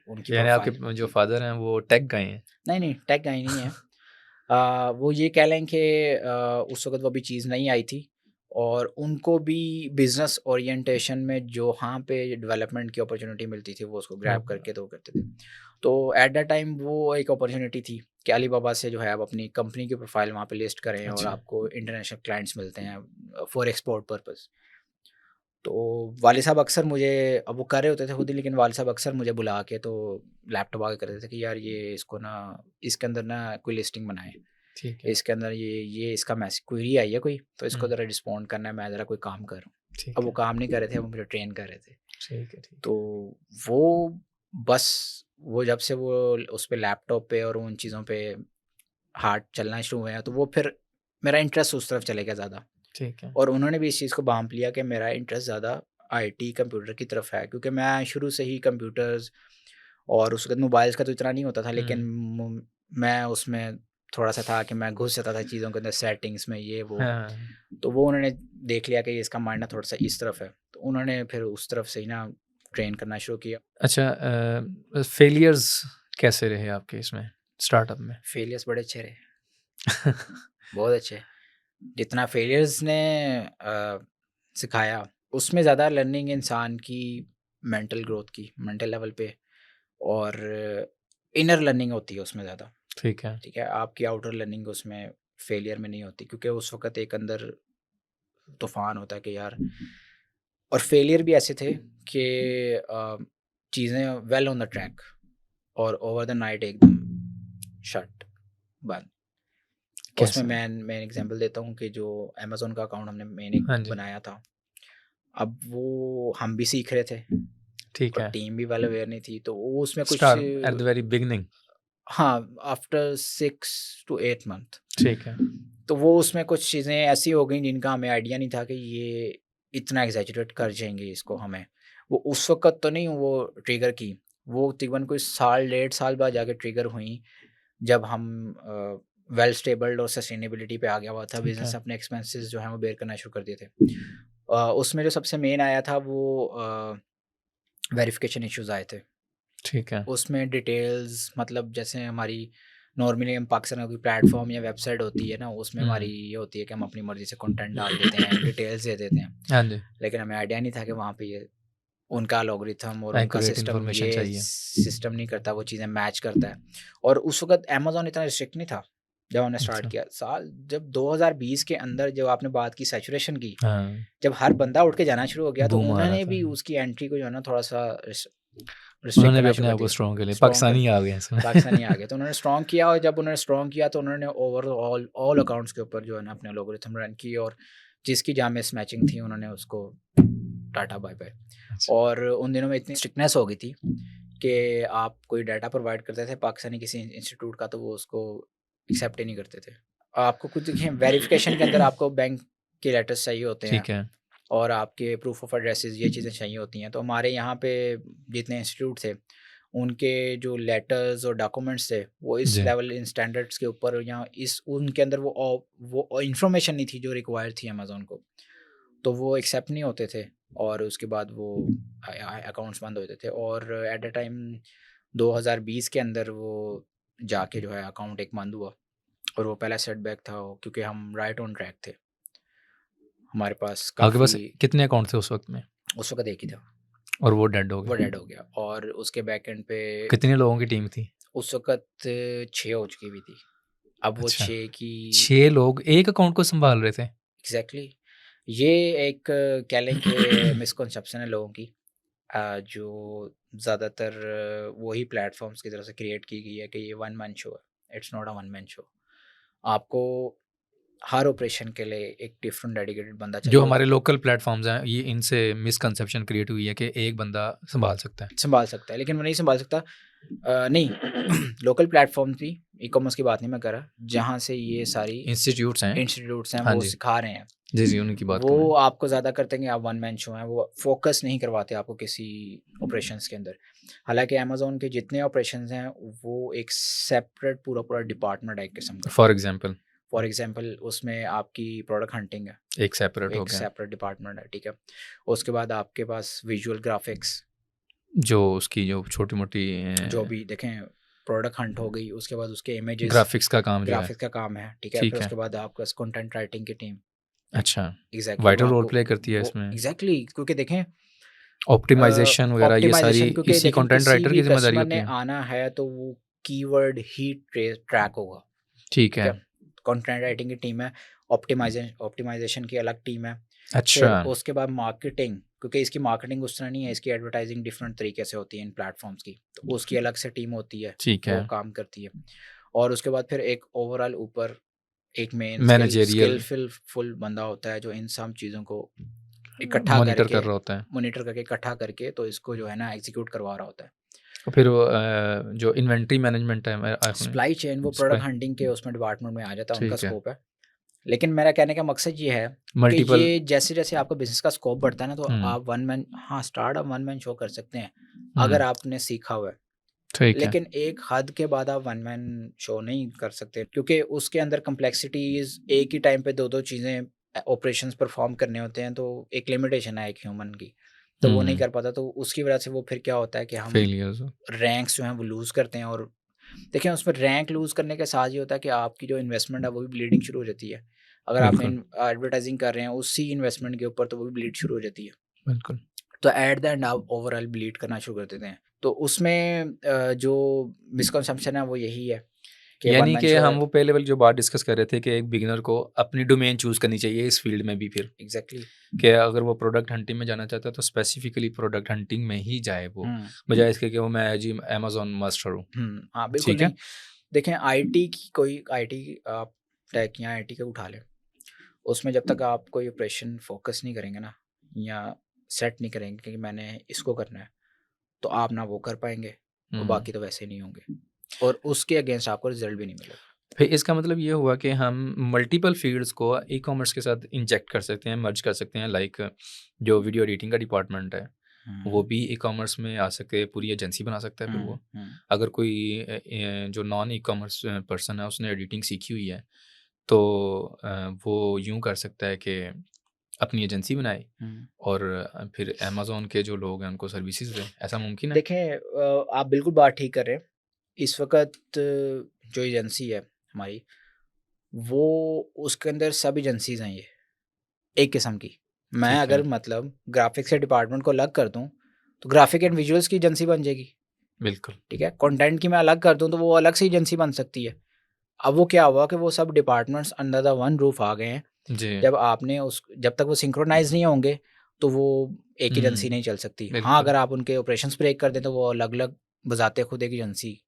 उनकी यानी प्रोफ़ाइल। आपके जो फ़ादर हैं वो टेक गाय हैं? नहीं, नहीं, टेक गाय नहीं है। वो ये कह लें कि उस वक़्त वो अभी चीज़ नहीं आई थी, और उनको भी बिज़नेस ओरिएंटेशन में जहाँ पे डेवलपमेंट की अपॉर्च्युनिटी मिलती थी, वो उसको ग्रैब ओके, करके तो वो करते थे। तो एट दैट टाइम वो एक अपॉर्च्युनिटी थी कि अलीबाबा से जो है आप अपनी कंपनी की प्रोफ़ाइल वहाँ पे लिस्ट करें और अच्छा। आपको इंटरनेशनल क्लाइंट्स मिलते हैं फॉर एक्सपोर्ट पर्पज़। तो वालिद साहब अक्सर मुझे, अब वो कर रहे होते थे खुद ही, लेकिन वालिद साहब अक्सर मुझे बुला के तो लैपटॉप आके करते थे कि यार ये इसको ना, इसके अंदर ना कोई लिस्टिंग बनाएँ। ठीक है। इसके अंदर ये इसका क्वेरी आई है कोई, तो इसको हुँ, ज़रा रिस्पॉन्ड करना है, मैं ज़रा कोई काम कर रहा हूँ। अब ठीक वो है, काम नहीं कर रहे थे, वो मुझे ट्रेन कर रहे थे। ठीक है, ठीक तो है। वो बस वो जब से वो उस पे लैपटॉप पे और उन चीज़ों पे हाथ चलना शुरू हुए हैं, तो वो फिर मेरा इंटरेस्ट उस तरफ चले गया ज़्यादा, ठीक है। और उन्होंने भी इस चीज़ को भांप लिया कि मेरा इंटरेस्ट ज़्यादा आईटी कंप्यूटर की तरफ है, क्योंकि मैं शुरू से ही कंप्यूटर्स और उस वक़्त मोबाइल्स का तो इतना नहीं होता था, लेकिन हुँ, मैं उसमें थोड़ा-सा था कि मैं घुस जाता था चीज़ों के अंदर, सेटिंग्स में ये वो। हाँ। तो वो उन्होंने देख लिया कि इसका माइंड ना थोड़ा-सा इस तरफ है, तो उन्होंने फिर उस तरफ से ही ना ट्रेन करना शुरू किया। अच्छा फेलियर्स कैसे रहे आपके इसमें स्टार्टअप में? फेलियर्स बड़े अच्छे रहे, बहुत अच्छे। जितना फेलियर्स ने सिखाया, उसमें ज़्यादा लर्निंग इंसान की मेंटल ग्रोथ की, मेंटल लेवल पे, और इनर लर्निंग होती है उसमें ज़्यादा, ठीक है। ठीक है? आपकी आउटर लर्निंग उसमें फेलियर में नहीं होती, क्योंकि उस वक़्त एक अंदर तूफ़ान होता है कि यार, और फेलियर भी ऐसे थे कि चीज़ें वेल ऑन द ट्रैक और ओवर द नाइट एकदम शट, बंद। उसमें कैसे? मैं एग्ज़ाम्पल देता हूँ कि जो अमेज़न का अकाउंट हमने मैंने हाँ जी, बनाया था, अब वो हम भी सीख रहे थे ठीक और है। टीम भी वेल अवेयर नहीं थी, तो वो उसमें कुछ, star at the very beginning हाँ, आफ्टर 6 टू 8 मंथ। ठीक है, तो वो उसमें कुछ चीज़ें ऐसी हो गई जिनका हमें आइडिया नहीं था कि ये इतना एग्ज़ैजरेट कर जाएँगे इसको हमें। वो उस वक़्त तो नहीं वो ट्रिगर की, वो तकरीबन कोई साल, डेढ़ साल बाद जाके ट्रिगर हुई, जब हम वेल स्टेबल्ड और सस्टेनेबिलिटी पे आ गया हुआ था ठीक बिज़नेस, है, अपने एक्सपेंसेस जो हैं वो बेयर करना शुरू कर दिए थे। उसमें जो सबसे मेन आया था वो वेरिफ़िकेशन इश्यूज़ आए थे। ठीक है। उसमें डिटेल्स, मतलब जैसे हमारी नॉर्मली हम पाकिस्तान में कोई प्लेटफ़ॉर्म या वेबसाइट होती है ना, उसमें हमारी हुँ, ये होती है कि हम अपनी मर्ज़ी से कंटेंट डाल देते हैं, डिटेल्स दे देते हैं। हाँ जी, लेकिन हमें आइडिया नहीं था कि वहाँ पे ये उनका एल्गोरिथम और उनका एक्यूरेट सिस्टम इन्फॉर्मेशन ये चाहिए। सिस्टम नहीं करता, वो चीज़ें मैच करता है। और उस वक़्त अमेज़न इतना रिस्ट्रिक्ट नहीं था, जब हमने स्टार्ट अच्छा, किया। साल जब 2020 के अंदर जब आपने बात की सैचुरेशन की, हाँ, जब हर बंदा उठ के जाना शुरू हो गया, तो बूम आ रहा उन्होंने था। भी उसकी एंट्री को जो है ना थोड़ा-सा रिस्ट्रिक्ट उन्होंने भी करना अपने शुरू कर आप को दिया। स्ट्रॉन्ग कर लिया, स्ट्रॉन्ग कर पाकिस्तानी आ गए इसमें। पाकिस्तानी आ गए, तो उन्होंने स्ट्रॉन्ग किया, और जब उन्होंने स्ट्रॉन्ग किया तो उन्होंने ओवरऑल ऑल अकाउंट्स के ऊपर जो है ना अपने एल्गोरिथम रन की, और जिसकी जहाँ मिस मैचिंग थी उन्होंने उसको टाटा बाय-बाय। अच्छा, और उन दिनों में इतनी स्ट्रिक्टनेस हो गई थी कि आप कोई डाटा प्रोवाइड करते थे पाकिस्तानी किसी इंस्टीट्यूट का, तो वो उसको एक्सेप्ट ही नहीं करते थे। आपको कुछ देखिए वेरिफ़िकेशन के अंदर आपको बैंक के लेटर्स चाहिए होते हैं, ठीक है, और आपके प्रूफ ऑफ एड्रेसेस, ये चीज़ें चाहिए होती हैं। तो हमारे यहाँ पे जितने इंस्टीट्यूट थे, उनके जो लेटर्स और डॉक्यूमेंट्स थे, वो इस जी, लेवल इन स्टैंडर्ड्स के ऊपर, या इस उनके अंदर वो इन्फॉर्मेशन नहीं थी जो रिक्वायर्ड थी अमेज़न को। तो वो एक्सेप्ट नहीं होते थे, और उसके बाद वो अकाउंट्स बंद होते थे, और एट अ टाइम 2020 के अंदर वो जाके जो है अकाउंट एक बंद हुआ, और वो पहला सेटबैक था वो, क्योंकि हम राइट ऑन ट्रैक थे। हमारे पास आपके काफ़ी, पास कितने अकाउंट थे उस वक़्त में? उस वक़्त एक ही था। और वो डेड हो वो गया। डेड हो गया। और उसके बैक एंड पे कितने लोगों की टीम थी? उस वक़्त 6 हो चुकी हुई थी। अब वो अच्छा, 6 की 6 लोग एक अकाउंट को सँभाल रहे थे? एग्ज़ैक्टली ये एक कह लें कि मिसकंसेप्शन है लोगों की, जो ज़्यादातर वही प्लेटफ़ॉर्म्स की तरफ से क्रिएट की गई है कि ये वन मैन शो है। It's not a one man show. आपको हर ऑपरेशन के लिए एक डिफरेंट डेडिकेटेड बंदा जो चाहिए हमारे होता है। लोकल प्लेटफ़ॉर्म्स हैं, ये इनसे मिसकंसेप्शन क्रिएट हुई है कि एक बंदा सँभाल सकता है। सँभाल सकता है, लेकिन वो नहीं सँभाल सकता। नहीं लोकल प्लेटफ़ॉर्म्स भी ई-कॉमर्स की बात नहीं मैं कर रहा, जहाँ से ये सारी इंस्टीट्यूट्स हैं। इंस्टीट्यूट्स हैं हाँ वो जी। सिखा रहे हैं। जी, जी, उन्हीं की बात कर रहे वो हैं। आपको ज़्यादा करते हैं कि आप वन मैन शो हैं, वो फ़ोकस नहीं करवाते आपको किसी ऑपरेशंस के अंदर। हालाँकि अमेज़न के जितने ऑपरेशंस हैं, वो एक सेपरेट पूरा-पूरा डिपार्टमेंट है एक किस्म का। फॉर एग्ज़ाम्पल फॉर एग्ज़ाम्पल उसमें आपकी प्रोडक्ट हंटिंग है, एक सेपरेट हो एक गया, सेपरेट डिपार्टमेंट है, ठीक है? उसके बाद आपके पास विजुअल ग्राफ़िक्स, जो उसकी जो छोटी-मोटी जो भी देखें प्रोडक्ट हंट हो गई, उसके बाद उसके इमेजेस, ग्राफ़िक्स का काम जो है। ग्राफ़िक्स का काम है, ठीक है? फिर ठीक है। उसके बाद आपके पास कंटेंट राइटिंग की टीम, अच्छा, एग्ज़ैक्टली वो वाइटल रोल आपको प्ले करती है वो इसमें। एग्ज़ैक्टली क्योंकि देखें ऑप्टिमाइज़ेशन वगैरह ये सारी ऑप्टिमाइज़ेशन क्योंकि इसी देखें कंटेंट किसी राइटर भी की ज़िम्मेदारी कस्टमर होती ने है। आना है तो वो कीवर्ड ही ट्रैक होगा, ठीक ठीक है। है? कंटेंट राइटिंग की टीम है, ऑप्टिमाइज़ेशन की अलग टीम है। अच्छा, फिर उसके बाद मार्केटिंग, क्योंकि इसकी मार्केटिंग उस तरह नहीं है, इसकी एडवर्टाइजिंग डिफरेंट तरीके से होती है इन प्लेटफ़ॉर्म्स की, तो उसकी अलग से टीम होती है, ठीक वो है। काम करती है। और उसके बाद फिर एक ओवरऑल ऊपर एक मेन मैनेजेरियल स्किलफुल फुल बंदा होता है जो इन सब चीज़ों को इकट्ठा मॉनिटर करके कर रहा होता है। मॉनिटर करके इकट्ठा करके तो इसको जो है ना एग्ज़ीक्यूट करवा रहा होता है। और फिर वो जो इन्वेंटरी मैनेजमेंट है मैं आपने सप्लाई चेन वो सप्लाई प्रोडक्ट हंटिंग के उसमें डिपार्टमेंट में आ जाता है, उनका ठीक है। स्कोप है। लेकिन मेरा कहने का मकसद ये है कि मल्टीपल ये जैसे-जैसे आपका बिज़नेस का स्कोप बढ़ता है ना, तो हुँ, आप वन मैन हाँ, स्टार्ट आप वन मैन शो कर सकते हैं, हुँ, अगर आपने सीखा हुआ है। ठीक है। लेकिन एक हद के बाद आप वन मैन शो नहीं कर सकते क्योंकि उसके अंदर कॉम्प्लेक्सिटीज़ एक ही टाइम पे 2-2 चीज़ें ऑपरेशंस परफ़ॉर्म करने होते हैं, तो एक लिमिटेशन है एक ह्यूमन की, तो वो नहीं हुँ, कर पाता। तो उसकी वजह से वो फिर क्या होता है कि हम फेलियर्स रैंक्स जो हैं वो लूज़ करते हैं। और देखिए उसमें रैंक लूज़ करने के साथ ये होता है कि आपकी जो इन्वेस्टमेंट है वो भी ब्लीडिंग शुरू हो जाती है। अगर आपने बिल्कुल, एडवर्टाइज़िंग कर रहे हैं उसी इन्वेस्टमेंट के ऊपर, तो वो भी ब्लीड शुरू हो जाती है। बिल्कुल। तो एट द एंड आप ओवरऑल ब्लीड करना शुरू कर देते हैं। तो उसमें जो मिसकंसेप्शन है वो यही है कि वन यानी मैन कि शो है। हम वो पहले वाली जो बात डिस्कस कर रहे थे कि एक बिगिनर को अपनी डोमेन चूज़ करनी चाहिए इस फील्ड में भी फिर, एग्ज़ैक्टली। कि अगर वो प्रोडक्ट हंटिंग में जाना चाहता है तो स्पेसिफिकली प्रोडक्ट हंटिंग में ही जाए वो, हुँ, बजाय इसके कि वो मैं जी अमेज़न मास्टर हूँ। हाँ, बिल्कुल ठीक है? नहीं। देखें आईटी की कोई आईटी आप टेक या आईटी का उठा लें, उसमें जब तक आप कोई ऑपरेशन फ़ोकस नहीं करेंगे ना, या सेट नहीं करेंगे कि मैंने इसको करना है, तो आप ना वो कर पाएँगे और हुँ। बाकी तो वैसे ही नहीं होंगे और उसके अगेंस्ट आपको रिज़ल्ट भी नहीं मिलेगा। फिर इसका मतलब ये हुआ कि हम मल्टीपल फ़ील्ड्स को ई-कॉमर्स के साथ इंजेक्ट कर सकते हैं, मर्ज कर सकते हैं लाइक जो वीडियो एडिटिंग का डिपार्टमेंट है, वो हुँ, भी ई-कॉमर्स में आ सकते हैं, पूरी एजेंसी बना सकता है फिर हुँ, वो। हुँ, अगर कोई जो नॉन ई-कॉमर्स पर्सन है उसने एडिटिंग सीखी हुई है, तो वो यूँ कर सकता है कि अपनी एजेंसी बनाए हुँ। और फिर अमेज़न के जो लोग हैं उनको सर्विसेज़ दें, ऐसा मुमकिन है? देखें आप बिल्कुल बात ठीक कर रहे हैं। इस वक़्त जो एजेंसी है हमारी, वो उसके अंदर सब एजेंसीज़ हैं ये, एक किस्म की। मैं ठीक अगर है, मतलब ग्राफ़िक्स के डिपार्टमेंट को अलग कर दूँ, तो ग्राफ़िक एंड विजुअल्स की एजेंसी बन जाएगी, बिल्कुल। ठीक है? कंटेंट की मैं अलग कर दूँ, तो वो अलग से एजेंसी बन सकती है। अब वो क्या हुआ कि वो सब departments under the one roof आ गए हैं। जी। जब तक वो सिंक्रोनाइज़ नहीं होंगे, तो वो एक एजेंसी हुँ, नहीं चल सकती। हाँ, बिल्कुल। अगर आप उनके ऑपरेशंस ब्रेक कर दें, तो वो अलग-अलग बज़ाते खुद एक एजेंसी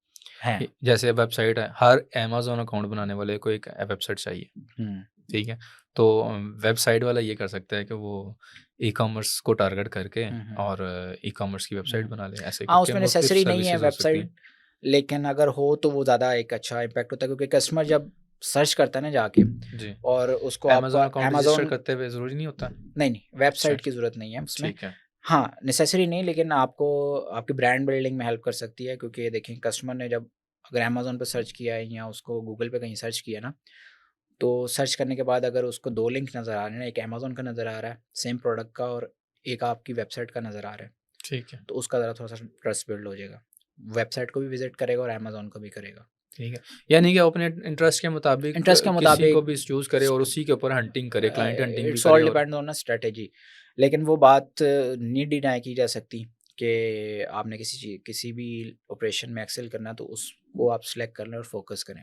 हैं। जैसे वेबसाइट है, हर अमेज़न अकाउंट बनाने वाले को एक वेबसाइट चाहिए, हुँ। ठीक है? तो वेबसाइट वाला ये कर सकता है कि वो ई-कॉमर्स को टारगेट करके हुँ, हुँ, और ई-कॉमर्स की वेबसाइट हुँ। बना ले, ऐसे हाँ, करके उसमें वो फिर नेसेसरी नहीं है सर्विसेज़ हो सकती वेबसाइट, हैं। लेकिन अगर हो तो वो ज़्यादा एक अच्छा इम्पैक्ट होता है क्योंकि कस्टमर जब सर्च करता है ना जाके जी, और उसको आपका अमेज़न अकाउंट रजिस्टर अमेज़न करते हुए ज़रूरी नहीं होता? नहीं, नहीं, अच्छा, वेबसाइट की ज़रूरत नहीं है उसमें। ठीक है। हाँ, नेसेसरी नहीं, लेकिन आपको आपकी ब्रांड बिल्डिंग में हेल्प कर सकती है क्योंकि देखिए कस्टमर ने जब अगर अमेज़न पे सर्च किया है या उसको गूगल पे कहीं सर्च किया ना, तो सर्च करने के बाद अगर उसको 2 लिंक नज़र आ रहे हैं ना, एक अमेज़न का नज़र आ रहा है सेम प्रोडक्ट का और एक आपकी वेबसाइट का नज़र आ रहा है, ठीक है, तो उसका ज़रा थोड़ा-सा ट्रस्ट बिल्ड हो जाएगा। वेबसाइट को भी विज़िट करेगा और अमेज़न को भी करेगा। ठीक है। यानी कि वो अपने इंटरेस्ट के मुताबिक इंटरेस्ट के किसी को मुताबिक भी चूज़ करे और उसी के ऊपर हंटिंग करे, क्लाइंट हंटिंग भी इट्स करे ऑल और डिपेंड ऑन अ स्ट्रैटेजी। लेकिन वो बात नहीं डिनाई की जा सकती कि आपने किसी भी ऑपरेशन में एक्सेल करना है तो उसको आप सिलेक्ट कर लें और फ़ोकस करें।